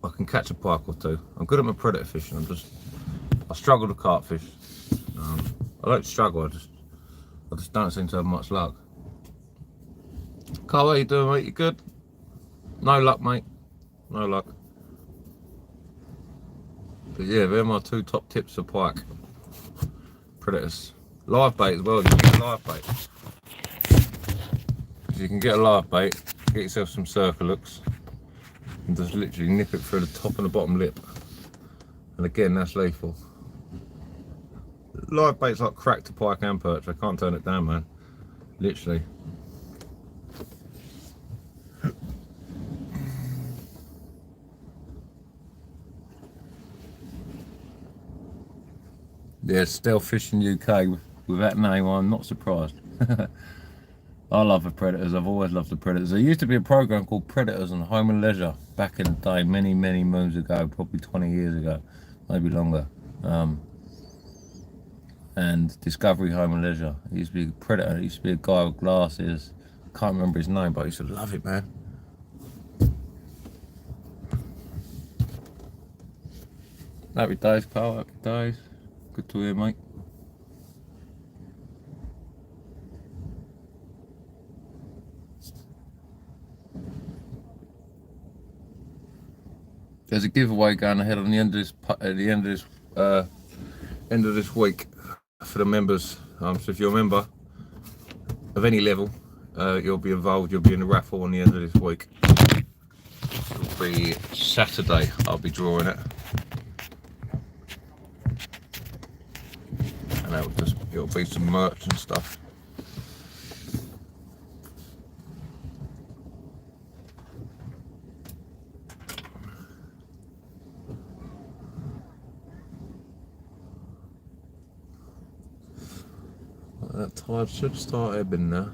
Speaker 5: I can catch a pike or two. I'm good at my predator fishing. I struggle to carp fish. I don't struggle. I just don't seem to have much luck. Carl, how you doing, mate? You good? No luck, mate. No luck. But yeah, they're my two top tips for pike. Predators. Live bait as well. You can get a live bait. You can get a live bait, get yourself some circle hooks, and just literally nip it through the top and the bottom lip. And again, that's lethal. Live bait's like crack to pike and perch. I can't turn it down, man. Literally. Yeah, Stealth Fishing UK with that name, I'm not surprised. I love the Predators. I've always loved the Predators. There used to be a program called Predators on Home and Leisure back in the day, many moons ago, probably 20 years ago, maybe longer. And Discovery Home and Leisure. It used to be a Predator. It used to be a guy with glasses. Can't remember his name, but I used to love it, man. Happy days, Carl. Happy days. Good to hear, mate. There's a giveaway going ahead on the end of this end of this week for the members. So if you're a member of any level, you'll be involved. You'll be in the raffle on the end of this week. It'll be Saturday. I'll be drawing it, and it'll be some merch and stuff. That tide should start ebbing now.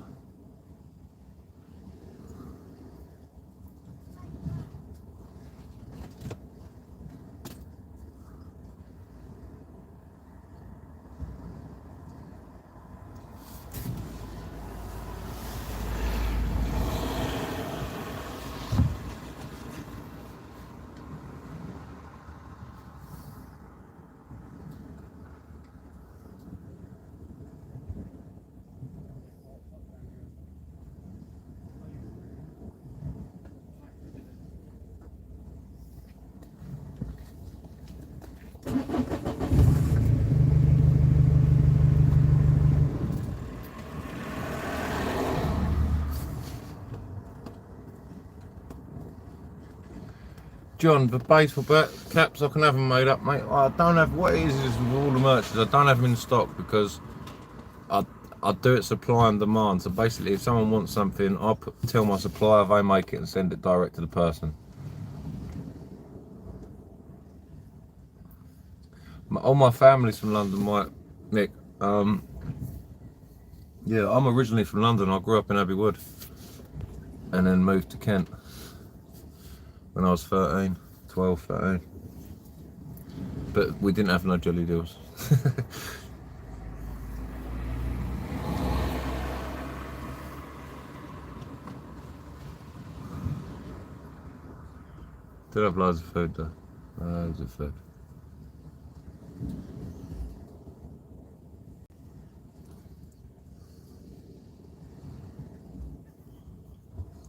Speaker 5: John, the baseball caps, I can have them made up, mate. I don't have, what it is with all the merches, I don't have them in stock because I do it supply and demand. So basically, if someone wants something, I tell my supplier, they make it and send it direct to the person. All my family's from London, Nick. Yeah, I'm originally from London. I grew up in Abbey Wood and then moved to Kent when I was 13, 12, 13. But we didn't have no jelly deals. Did have loads of food though. Loads of food.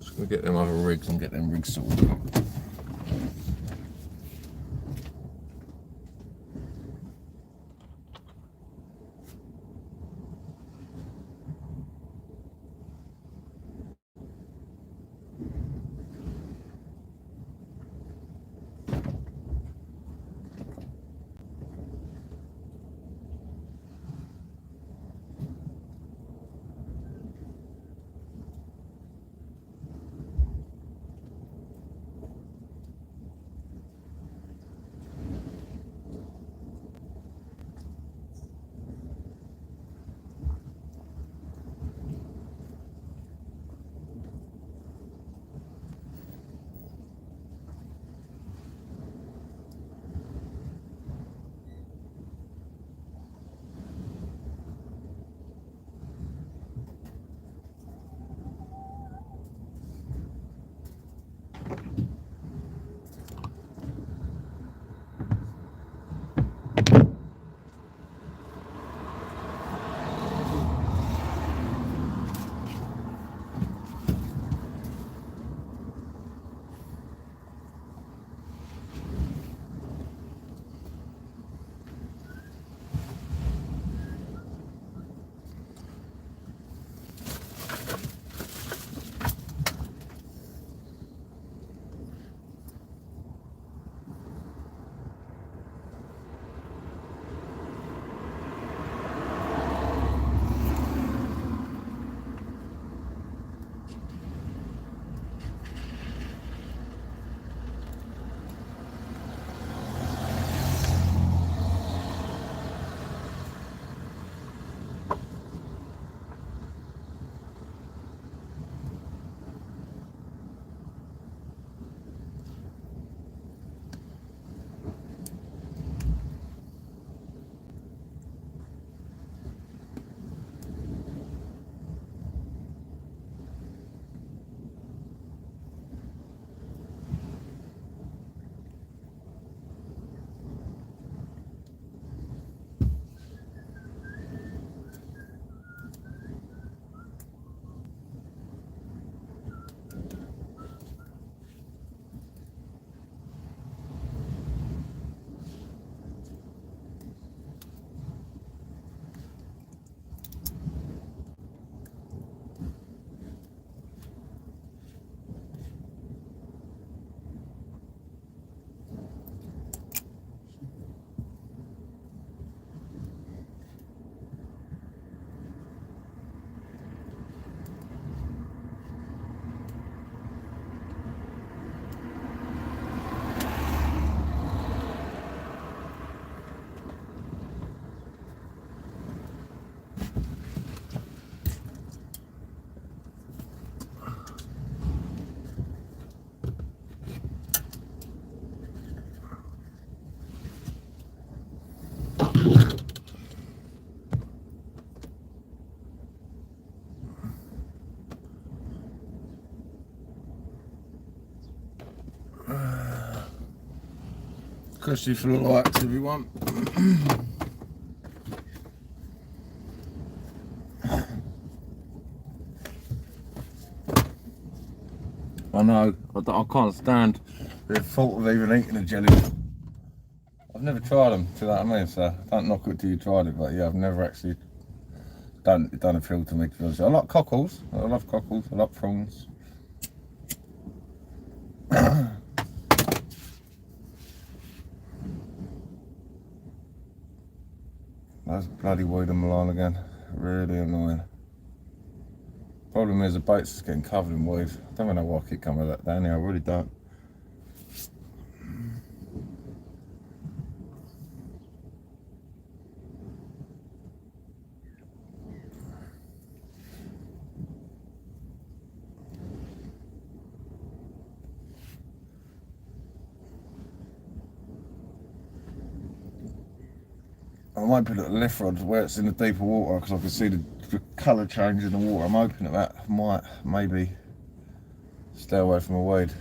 Speaker 5: Just gonna get them other rigs and get them rigs sorted. Cushy for the lights, everyone. I know, I can't stand the thought of even eating a jelly. I've never tried them, do you know what I mean? So don't knock it till you tried it, but yeah, I've never actually done appeal to me, to be honest. I like cockles, I love cockles, I like prawns. That's bloody weed in Milan again, really annoying. Problem is the boat's just getting covered in weed. I don't know why I keep coming like that down here, I really don't. I might put a lift rod where it's in the deeper water because I can see the colour change in the water. I'm hoping that might maybe stay away from the weed.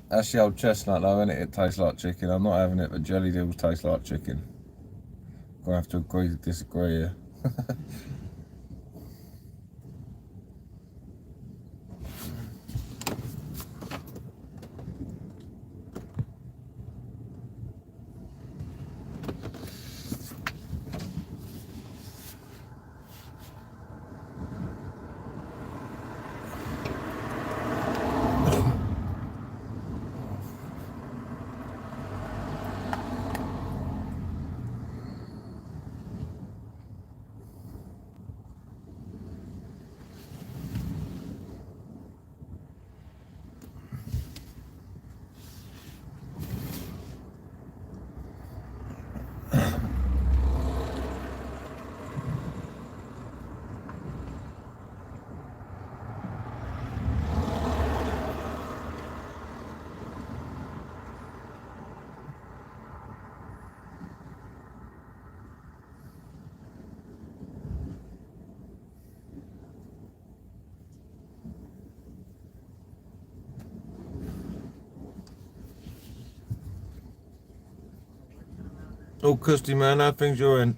Speaker 5: That's the old chestnut though, isn't it? It tastes like chicken. I'm not having it, but jelly deals taste like chicken. Gonna have to agree to disagree here. Oh, Custy man, how things you're in?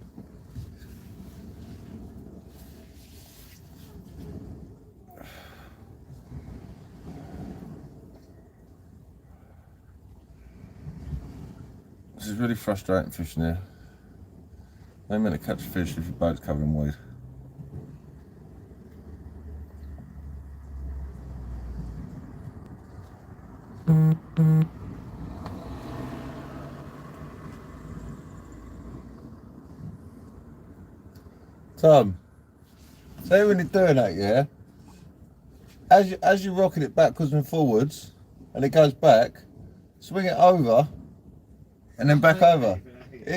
Speaker 5: This is really frustrating fishing here. They meant to catch fish if your boat's covered in weed. Tom, say when you're doing that, yeah, as you're rocking it backwards and forwards, and it goes back, swing it over, and then back over.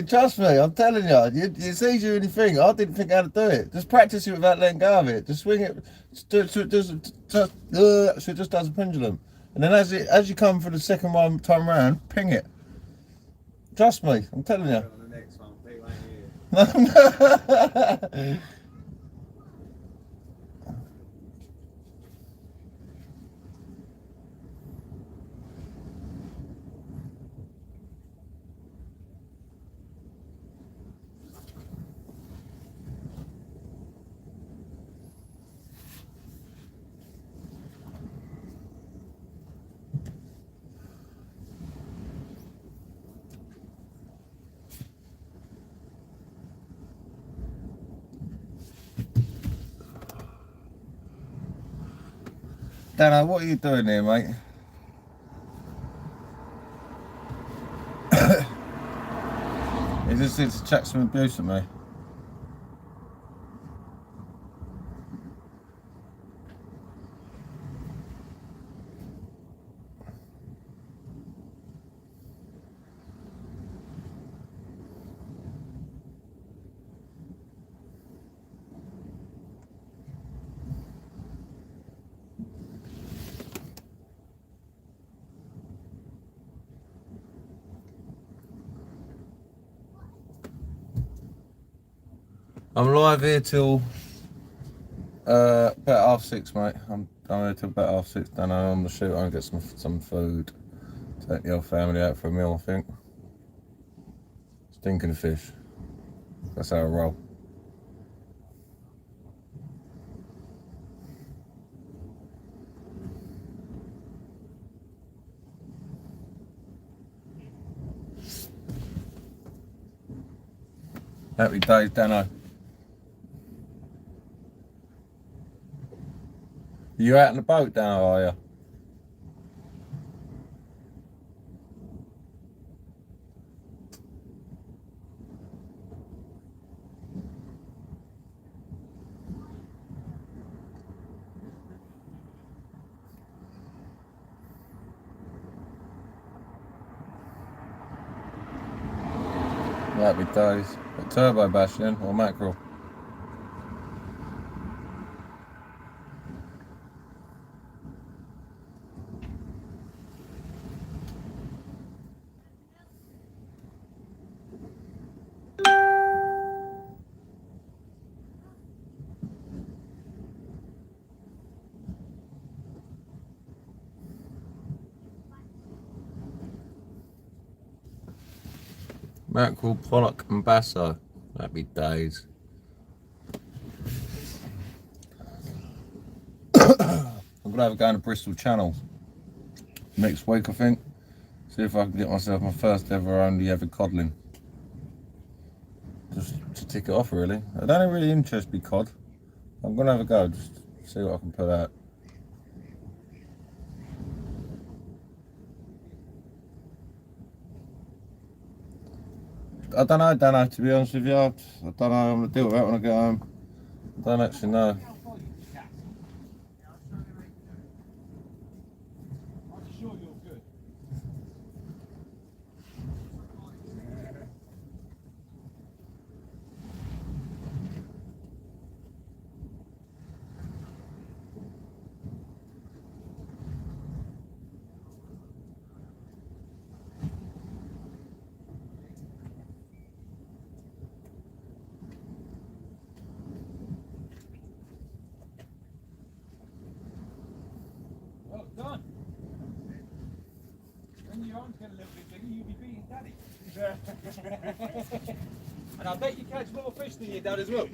Speaker 5: Trust me, I'm telling you, it's easier than you think. I didn't think how to do it. Just practice it without letting go of it. Just swing it, so it just does a pendulum. And then as you come for the second time round, ping it. Trust me, I'm telling you.
Speaker 4: On the next one, people ain't here.
Speaker 5: Dano, what are you doing here, mate? He just needs to chuck some abuse at me. I'm live here till about 6:30, mate. I'm here till about 6:30. Then I'm gonna shoot and get some food. Take the old family out for a meal, I think. Stinking fish. That's how I roll. Happy days, Dano. You out in the boat, Dano, are you? Happy days. A turbo bash then, or mackerel? Mackerel, pollock and basso. Happy days. I'm gonna have a go in the Bristol Channel next week, I think. See if I can get myself my first ever only ever codling. Just to tick it off, really. I don't really interest me cod. I'm gonna have a go, just see what I can put out. I don't know, to be honest with you. I don't know, I'm gonna deal with that when I get home. I don't actually know.
Speaker 4: I'm sure you're good. Well done. When your arms get a little bit bigger, you'll be beating Daddy. And I bet you catch more fish than your dad as well.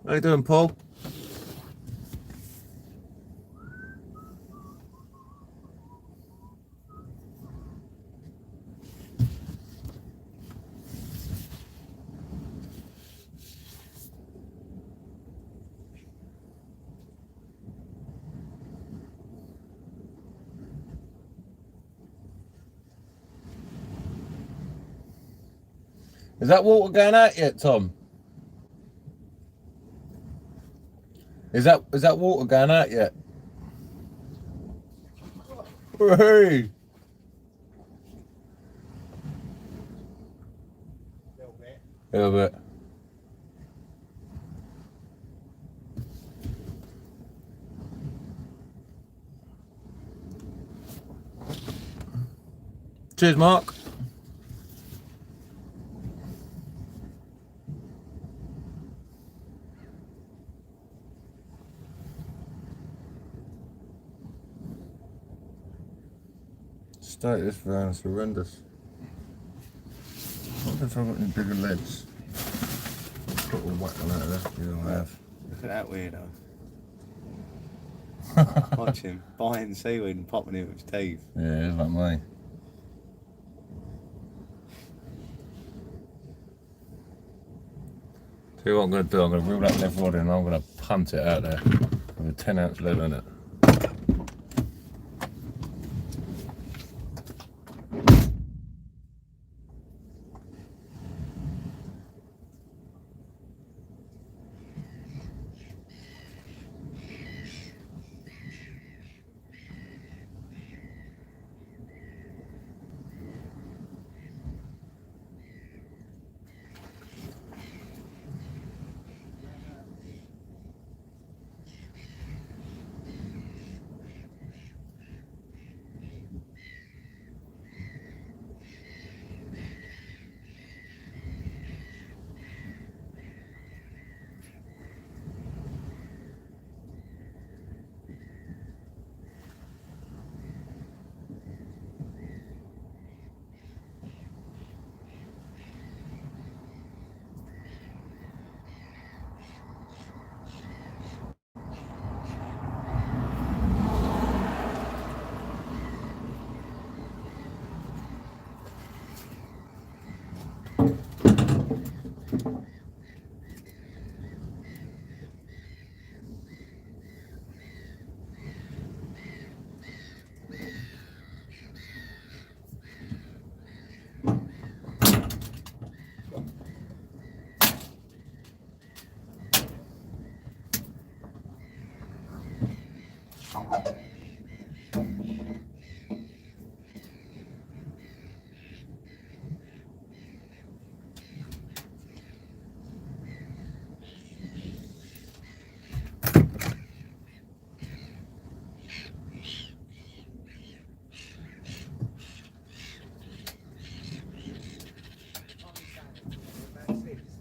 Speaker 5: How you doing, Paul? Is that water going out yet, Tom? Is that water going out yet? Hey! A little bit. Cheers, Mark. State this van is horrendous. I wonder if I've got any bigger legs. Put all whack on out of there. Yeah, I have.
Speaker 6: Look at that weirdo. Watch him biting seaweed and popping it with his teeth.
Speaker 5: Yeah, it's like me. Tell you what I'm going to do, I'm going to reel that left rod in and I'm going to punt it out there with a 10-ounce lead in it.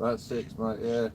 Speaker 5: About 6, mate, yeah.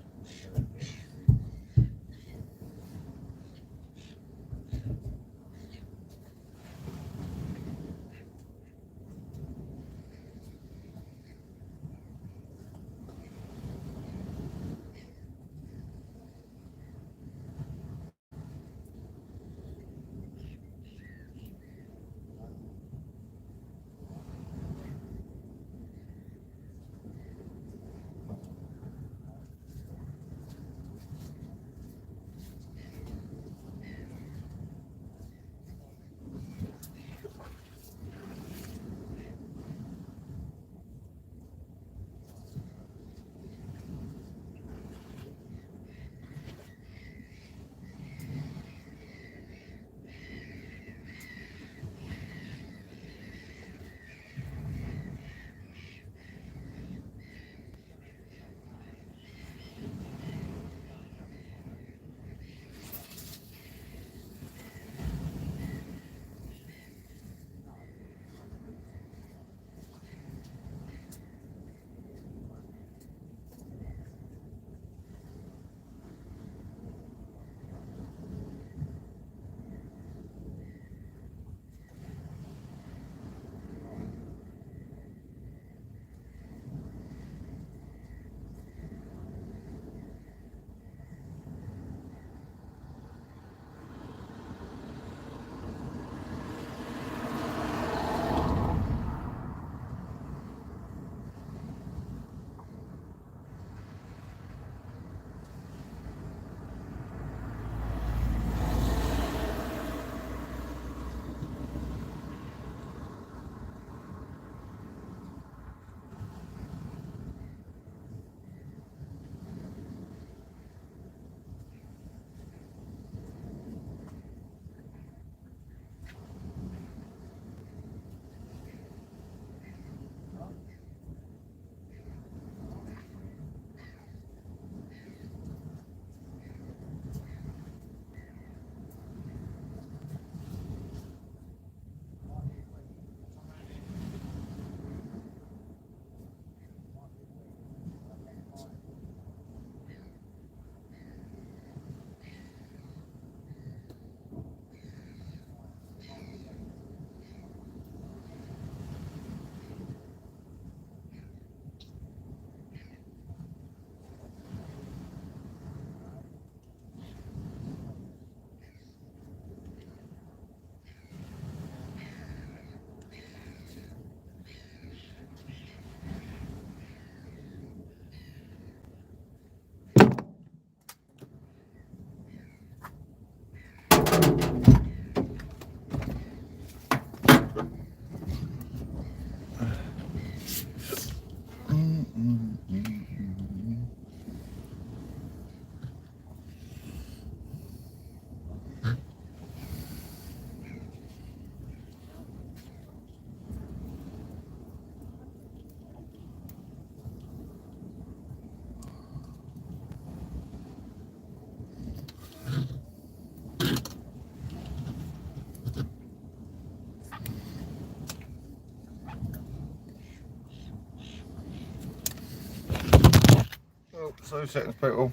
Speaker 5: Oh, so seconds, people.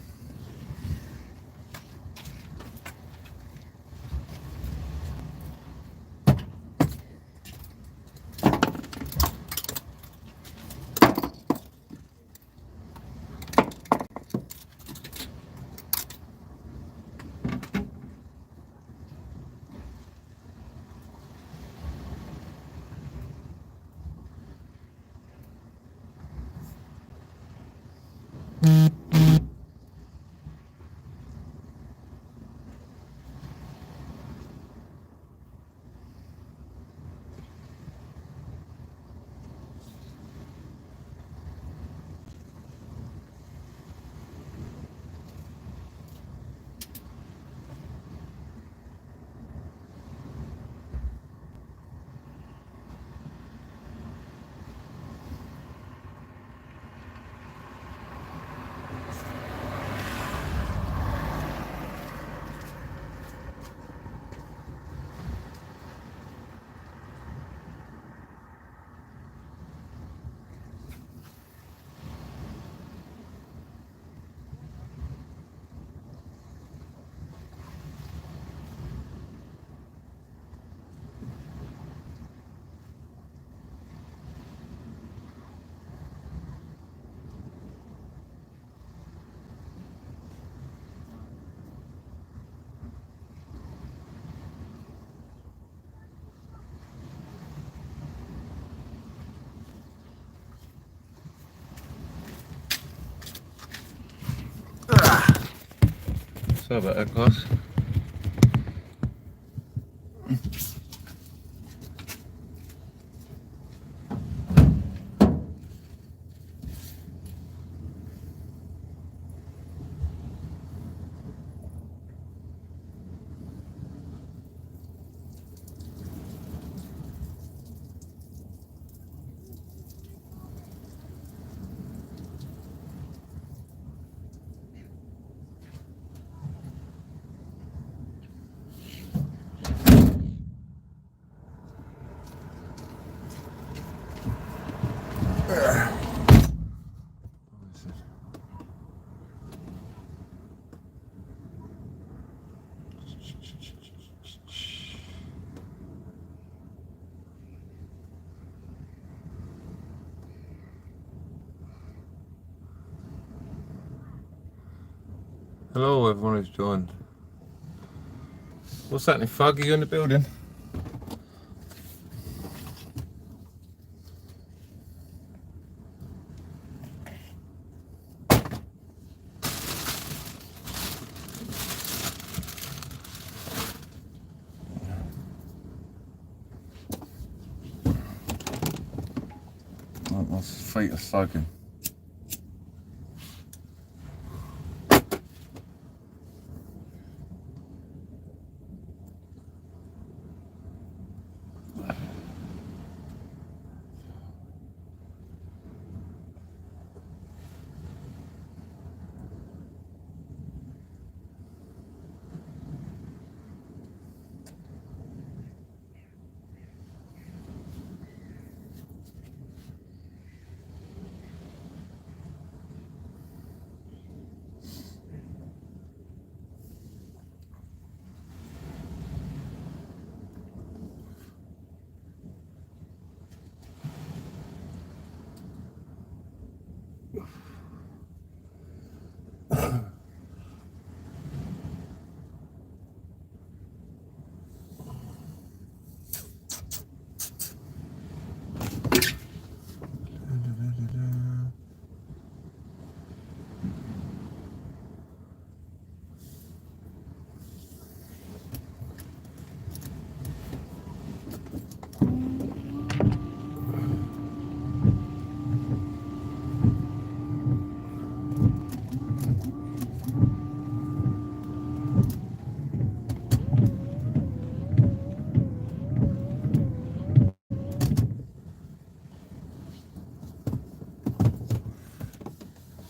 Speaker 5: Sorry about that, guys. Hello everyone who's joined. What's happening, Fug? Are you in the building? My feet are soaking.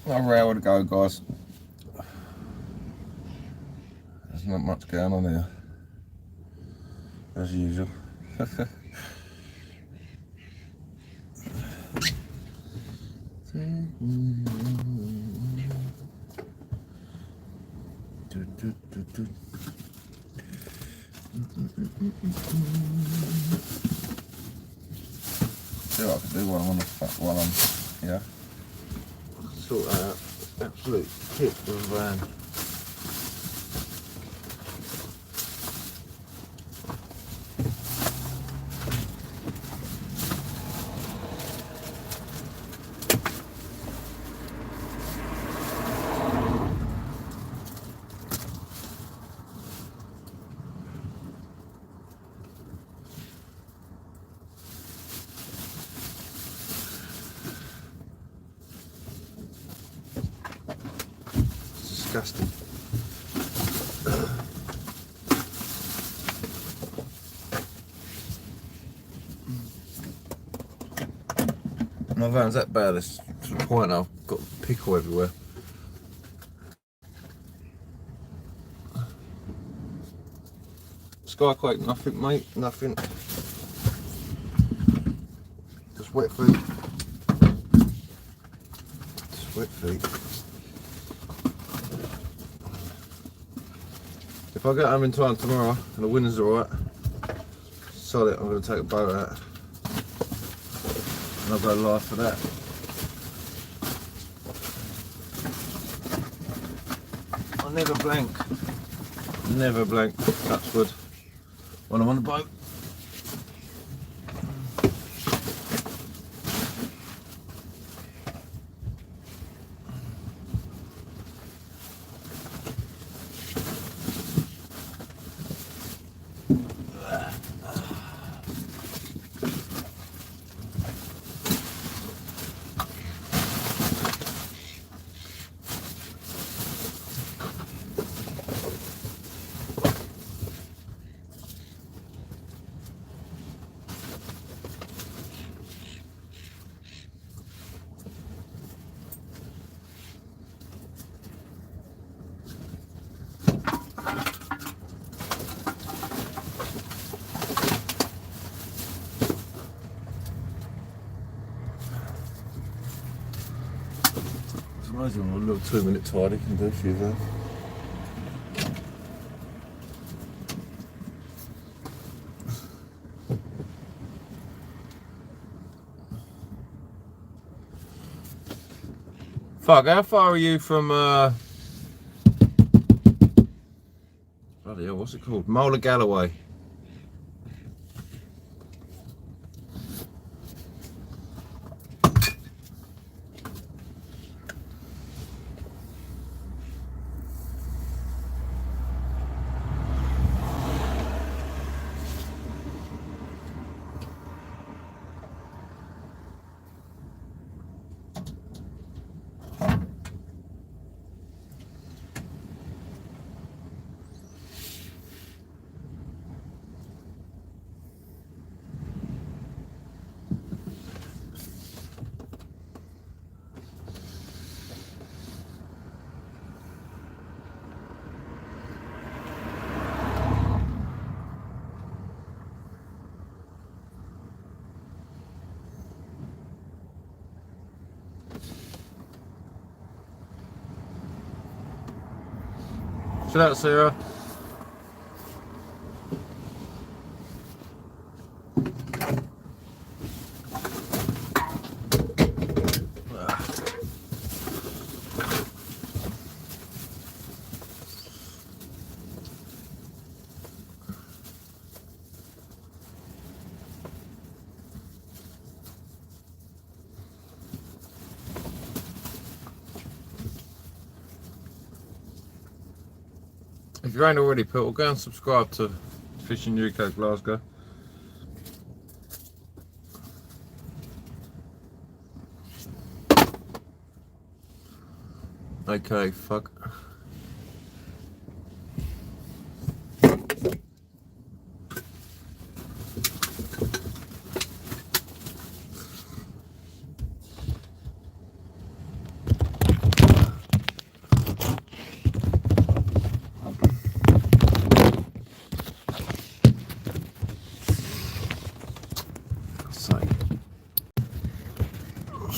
Speaker 5: Another hour to go, guys. There's not much going on here, as usual. See what I can do while I'm on the while I'm here. Sort that out. Absolute tip of a van. Disgusting. My van's that bad, it's to the point I've got pickle everywhere. Skyquake, nothing, mate, nothing. Just wet feet. Just wet feet. If I get home in time tomorrow and the wind's alright, solid, I'm going to take a boat out and I'll go live for that. I never blank, touchwood, when I'm on the boat. suppose a little 2-minute tidy can do a few there. Fuck, how far are you from bloody hell, what's it called? Mola Galloway. Shut up, Sarah. If you ain't already, people, go and subscribe to Fishing UK Glasgow. Okay, fuck.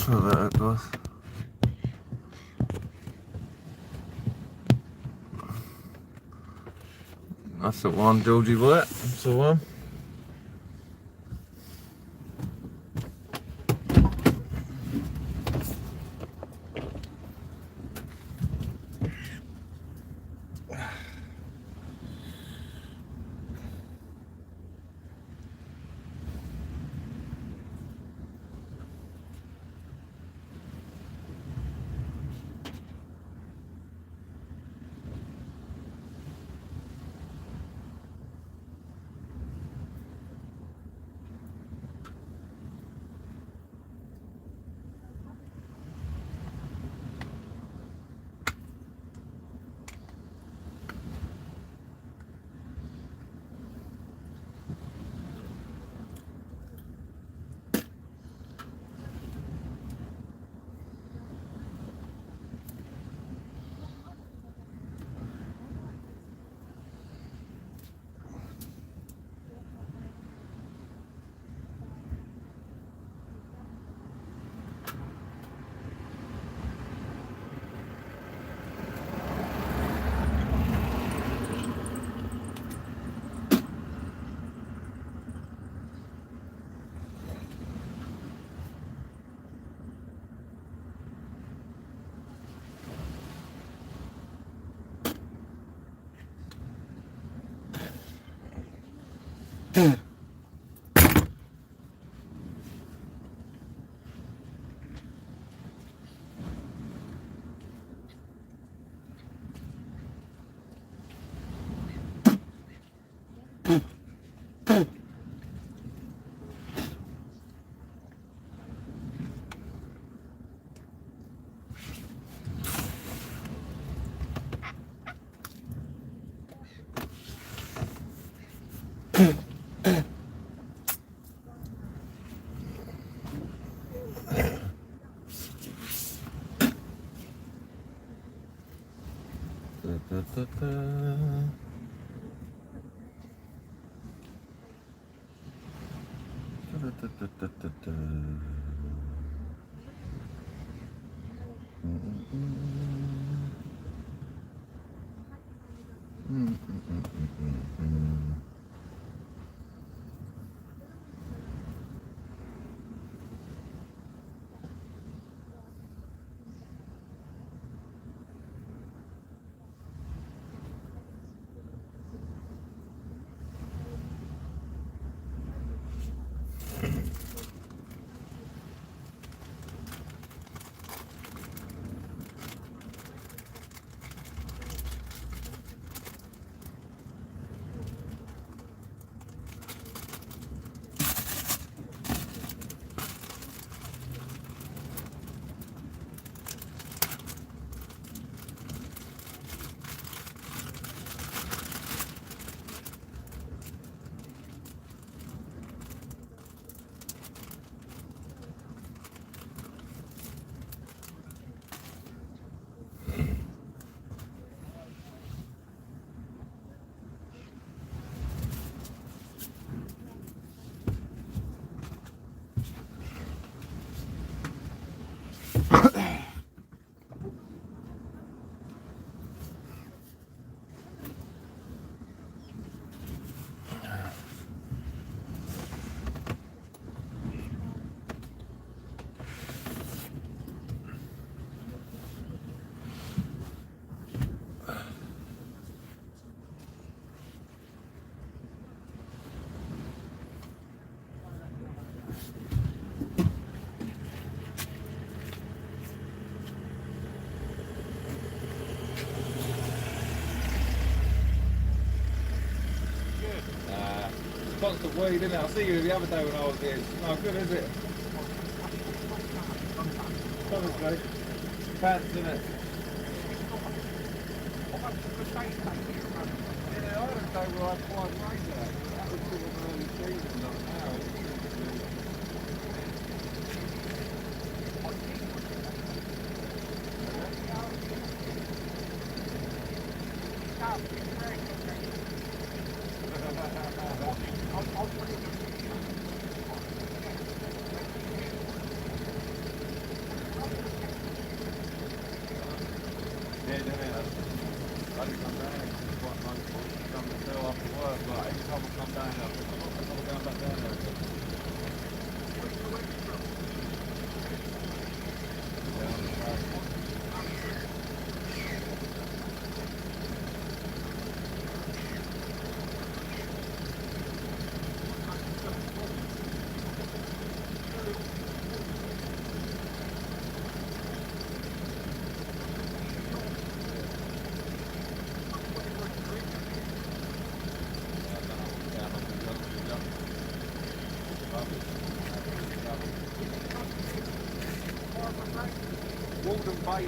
Speaker 5: So that guys. That's the one, Georgie boy. That's the one. Constant weed, isn't it? I see you the other day when I was here. It's not good, is it? Honestly. Pants, isn't it? Yeah, I had a day where I had 5 rain there. That was sort of early season, not now. Yeah, doesn't it? I didn't come down here because it's quite nice to come and do after work. Like, every time I come down here, I think I'm not going back down there again. Yeah, I'm sorry. Walden Bay.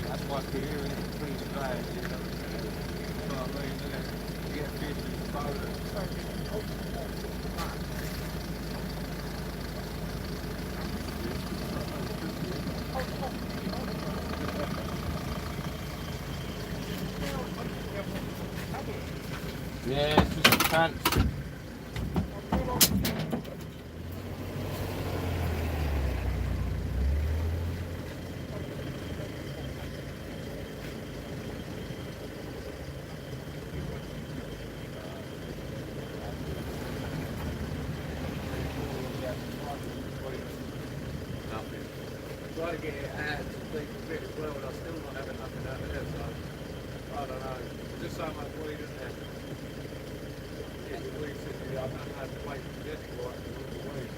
Speaker 5: That's why we're here in the trees today. You know what I mean, isn't it? You get fish and bonus. Yeah, it's just pants. Try to get it out to people a bit as well, and I'm still not having nothing out of there, so I don't know. There's just so much weed, isn't there? Yeah, the weed system, I don't know how to wait for this right with the weed.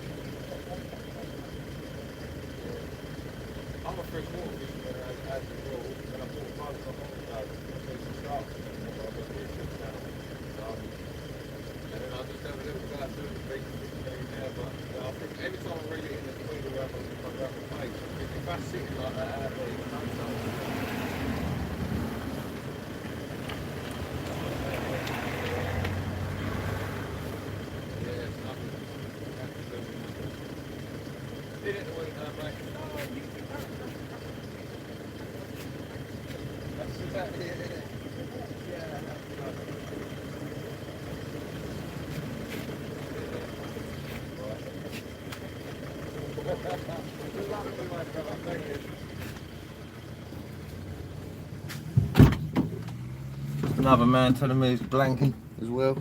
Speaker 5: I'm a freshwater fisherman as a rule, and I bought most of them ago. I see some sharks in them, I've got these fish now. And then I just have a little go out to the beach and fish there, but I think every time I reel it in the tweed around my face, if I sit like that out there, you know,
Speaker 6: Just another man telling me he's blanking as well.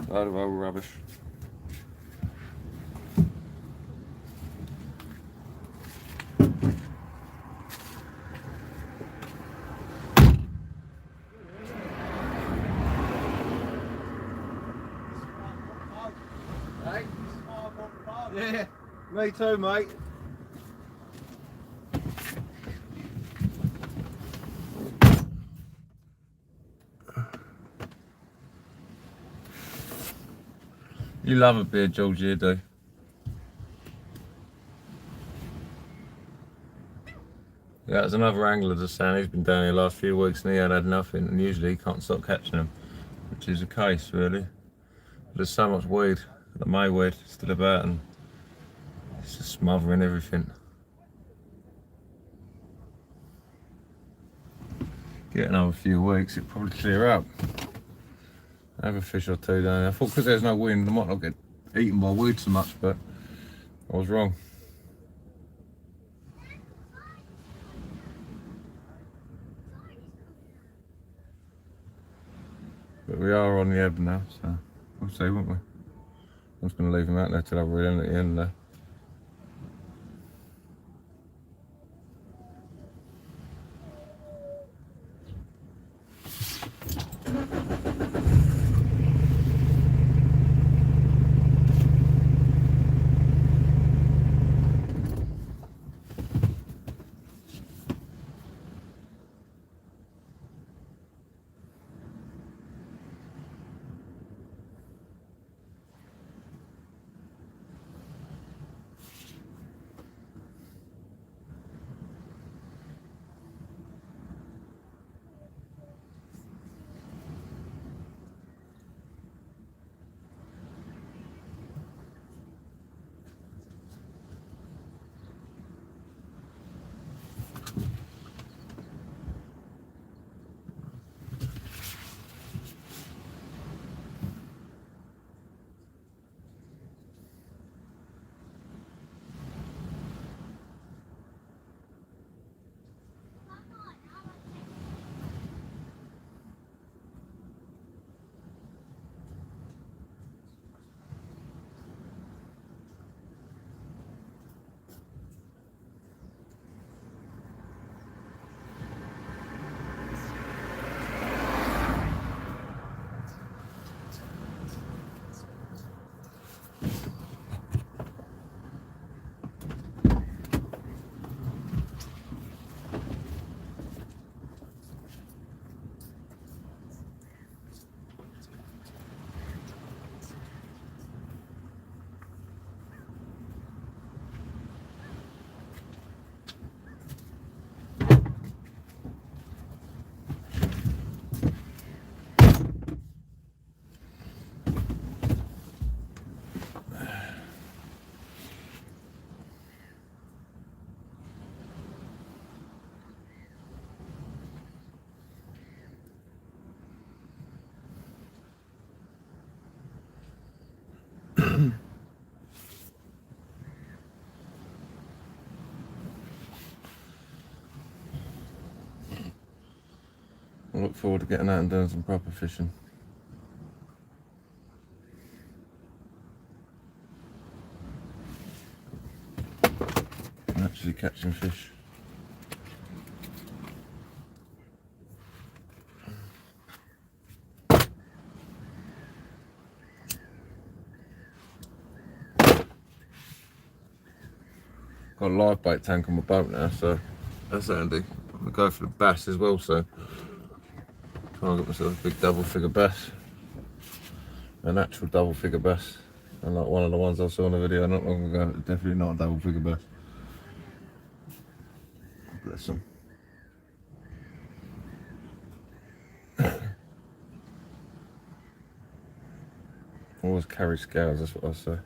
Speaker 6: Load of old rubbish. Yeah, me too, mate.
Speaker 5: You love a beer, George, you do. Yeah, there's another angler just saying he's been down here the last few weeks and he ain't had nothing, and usually he can't stop catching them, which is the case, really. There's so much weed, the mayweed still about, and it's just smothering everything. Get another few weeks, it'll probably clear up. Have a fish or two down there. I thought because there's no wind, I might not get eaten by weed so much, but I was wrong. But we are on the ebb now, so we'll see, won't we? I'm just going to leave him out there till I reel in at the end there. I look forward to getting out and doing some proper fishing. And actually catching fish. Got a live bait tank on my boat now, so that's handy. I'm gonna go for the bass as well, so try and get myself a big double figure bass. An actual double figure bass. Unlike one of the ones I saw in the video not long ago, definitely not a double figure bass. Bless them. Always carry scales, that's what I say.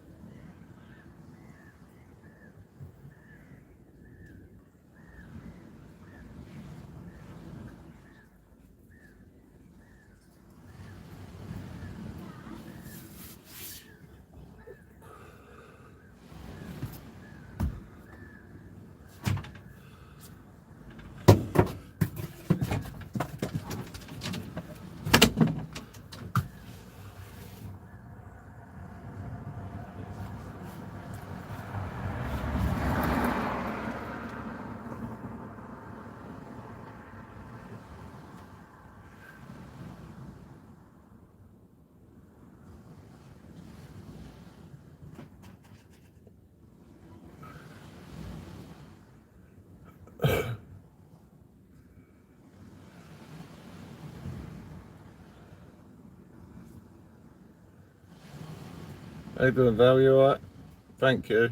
Speaker 5: How you doing, Val? You alright? Thank you.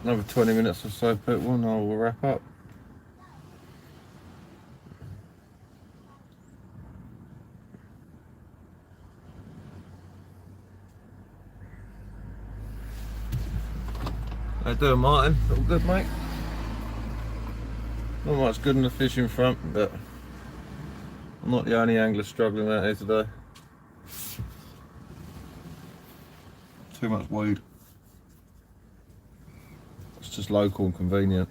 Speaker 5: Another 20 minutes or so, people, and I will wrap up. How you doing, Martin? All good, mate? Not much good in the fishing front, but I'm not the only angler struggling out here today. Too much weed. It's just local and convenient.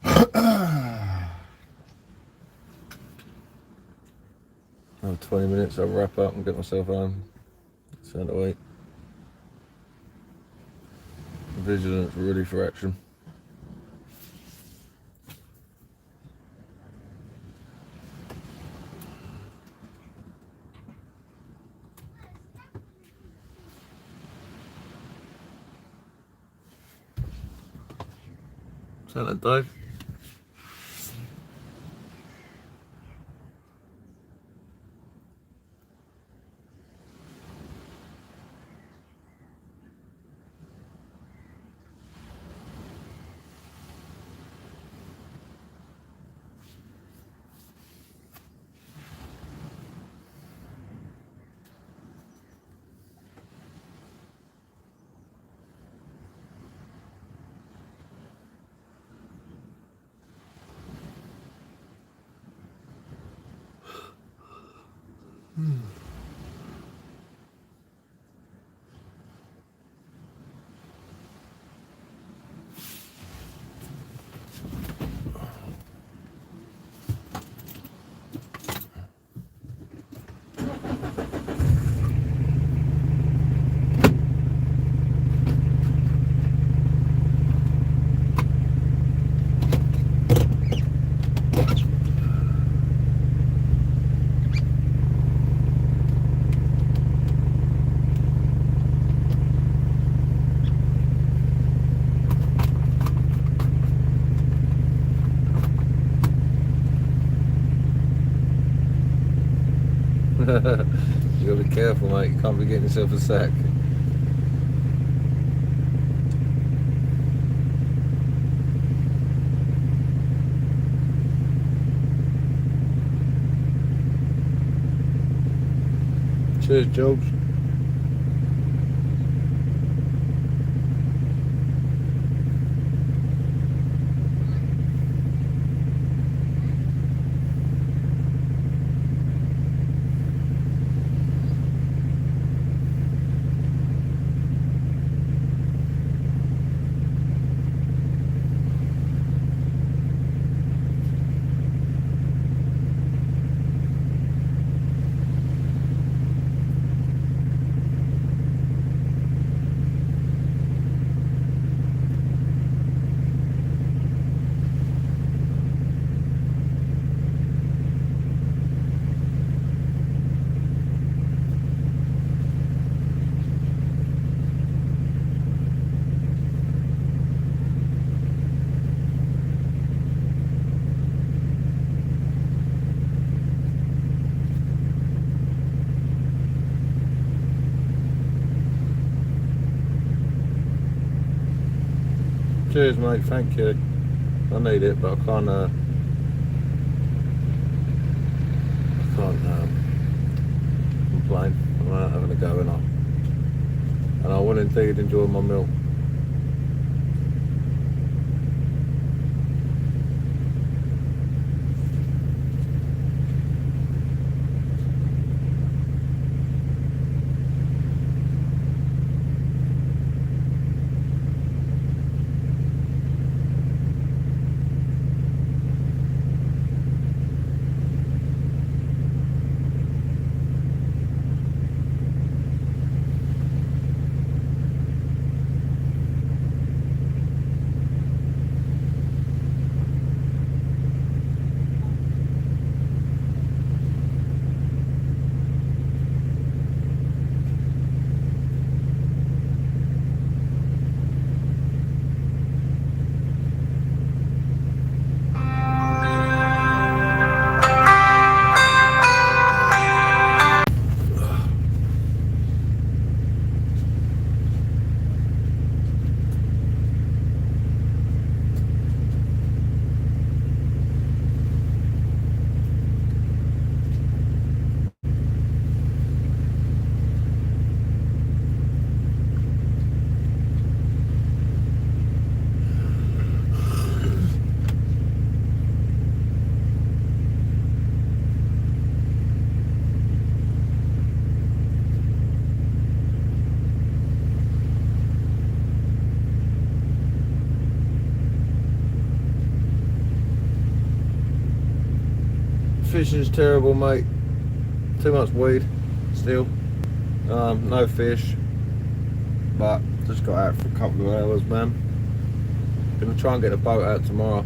Speaker 5: Another 20 minutes, I'll wrap up and get myself home. It's time to eat. Vigilance ready for action. Sound like Dave? You gotta be careful, mate. You can't be getting yourself a sack. Cheers, Jobs. Cheers, mate. Thank you. I need it, but I can't. I can't complain. I'm out having a go, and I will indeed enjoy my meal. Fishing's terrible, mate. Too much weed still. No fish, but just got out for a couple of hours, man. Gonna try and get a boat out tomorrow.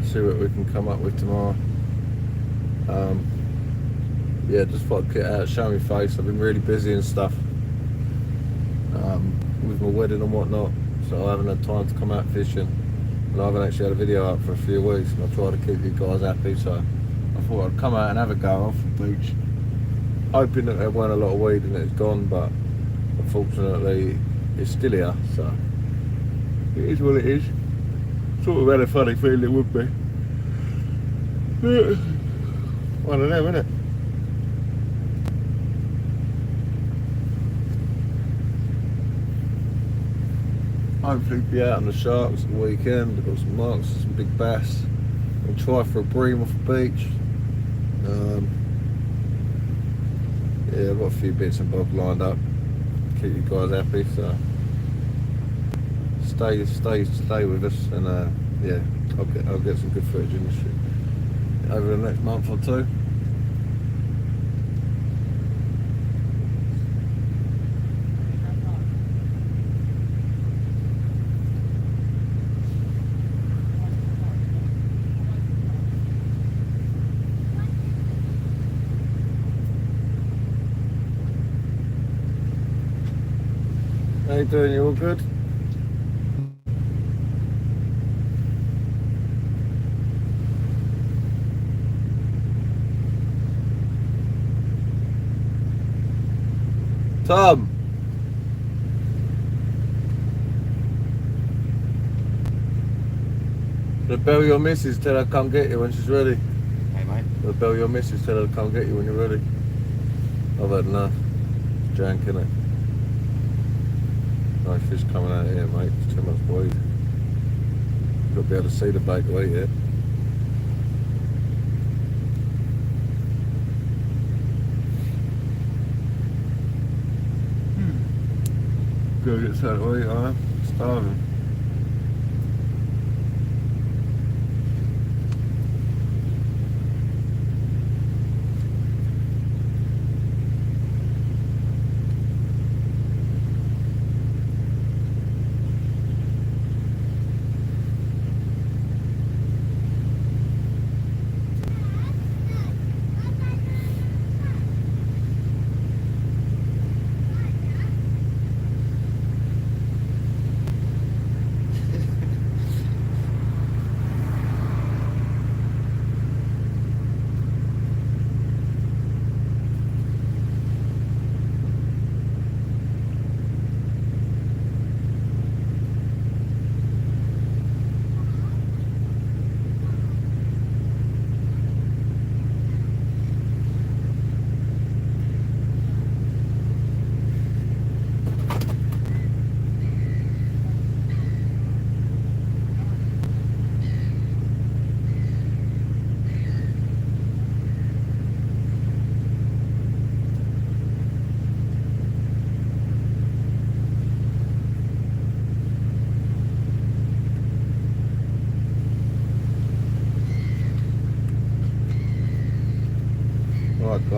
Speaker 5: See what we can come up with tomorrow. Yeah, just thought I'd get out, show my face. I've been really busy and stuff with my wedding and whatnot, so I haven't had time to come out fishing. And I haven't actually had a video up for a few weeks, and I try to keep you guys happy, so I thought I'd come out and have a go off the beach, hoping that there weren't a lot of weed and it's gone, but unfortunately it's still here, so it is what it is. Sort of had a funny feeling it would be. One of them, innit? Hopefully be out on the sharks at the weekend. I've got some marks and some big bass. I'll try for a bream off the beach. Yeah, I've got a few bits and bobs lined up. Keep you guys happy, so stay with us, and yeah, I'll get some good footage in the shoot over the next month or two. How you doing? You all good? Tom! Gonna bell your missus, tell her to come get you when she's ready.
Speaker 6: Hey, mate.
Speaker 5: Gonna bell your missus, tell her to come get you when you're ready. I've had enough. It's jank, innit? Nice fish coming out here, mate. It's too much weed. Got to be able to see the bait to eat it. Go get something to eat, I'm starving.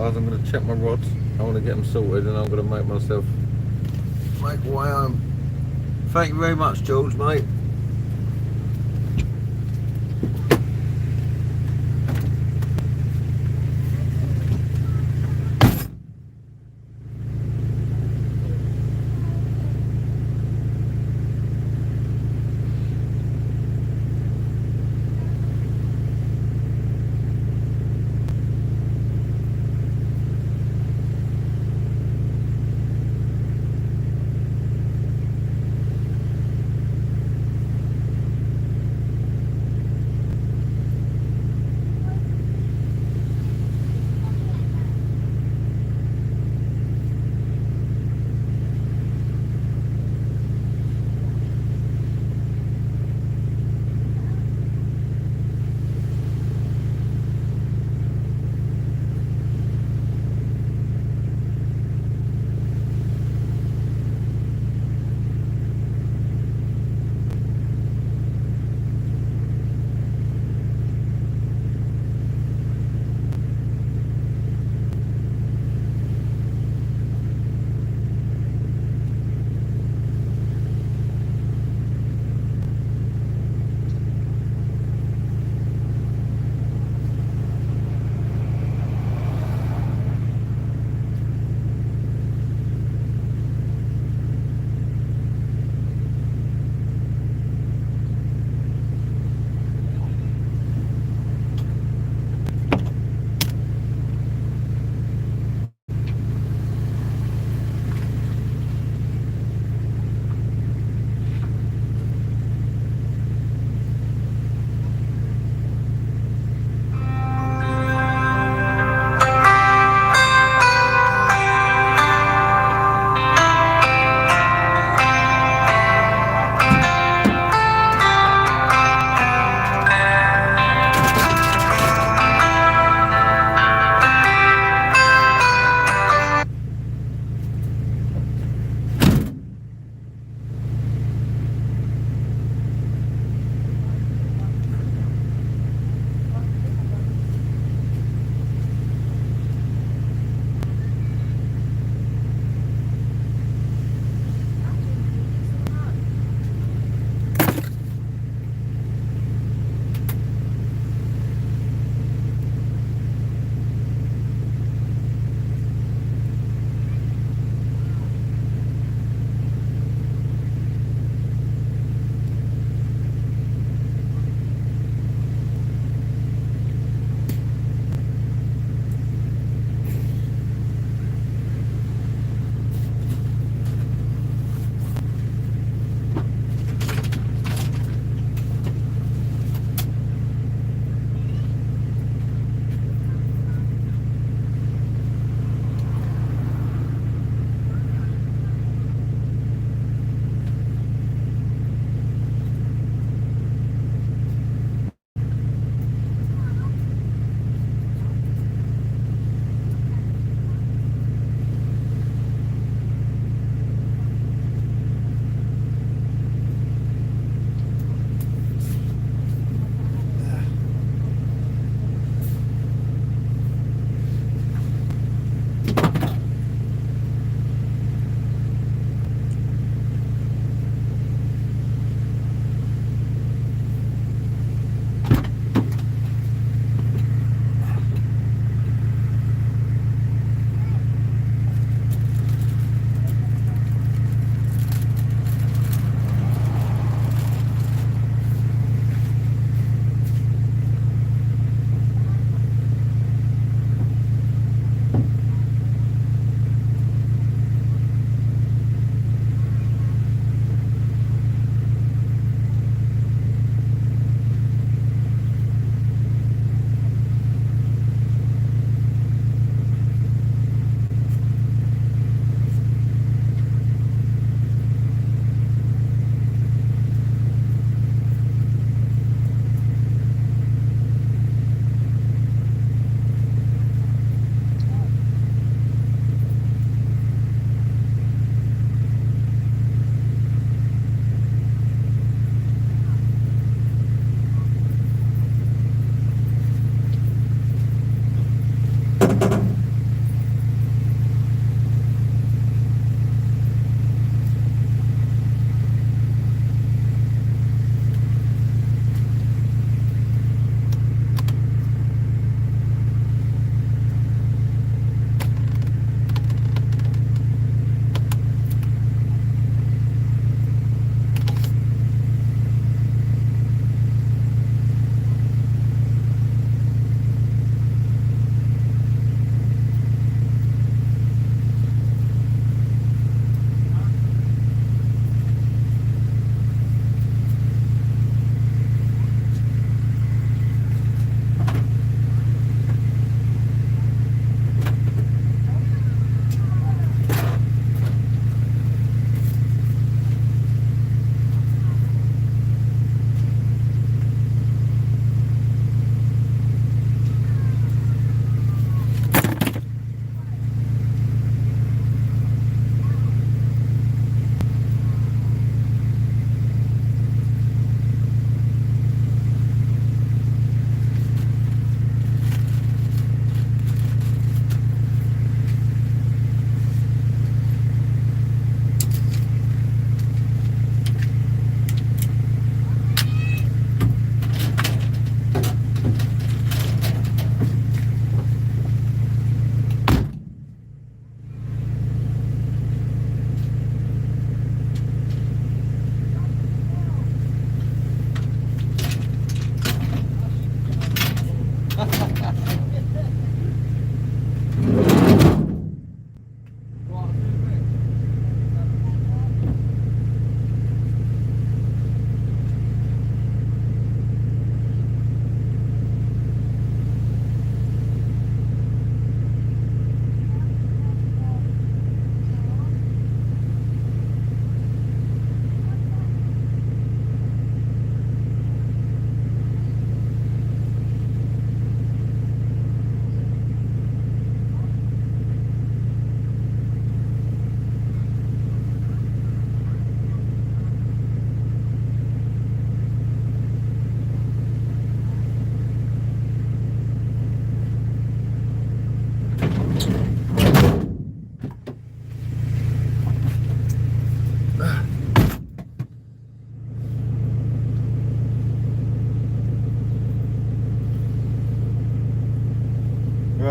Speaker 5: guys. I'm going to check my rods. I want to get them sorted, and I'm going to make way home. Thank you very much, George, mate.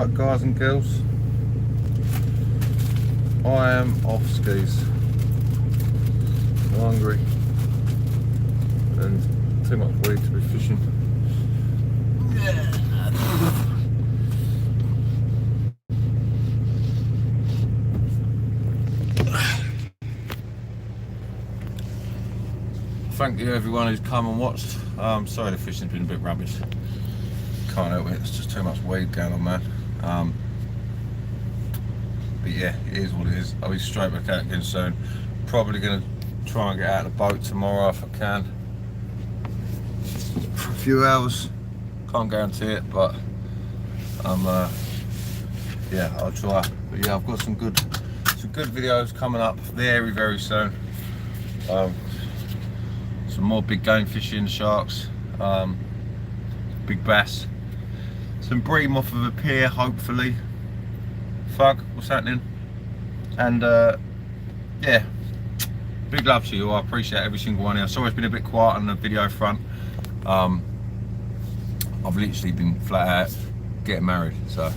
Speaker 5: Right, guys and girls, I am off skis. I'm hungry and too much weed to be fishing. Thank you everyone who's come and watched. Sorry the fishing's been a bit rubbish. Can't help it, it's just too much weed going on, man. But yeah, it is what it is. I'll be straight back out again soon. Probably gonna try and get out of the boat tomorrow if I can. For a few hours. Can't guarantee it, but yeah, I'll try. But yeah, I've got some good videos coming up very, very soon. Some more big game fishing, sharks, big bass, some bream off of a pier, hopefully. Fug, what's happening? And yeah, big love to you. I appreciate every single one of you. Sorry it's been a bit quiet on the video front. I've literally been flat out getting married, so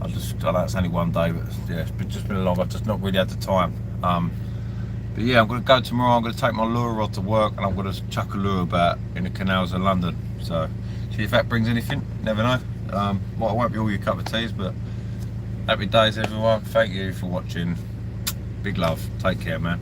Speaker 5: I know it's only one day, but yeah, it's just been long. I've just not really had the time. But yeah, I'm going to go tomorrow. I'm going to take my lure rod to work, and I'm going to chuck a lure about in the canals of London. So see if that brings anything. Never know. Well, it won't be all your cup of teas, but happy days everyone. Thank you for watching. Big love. Take care, man.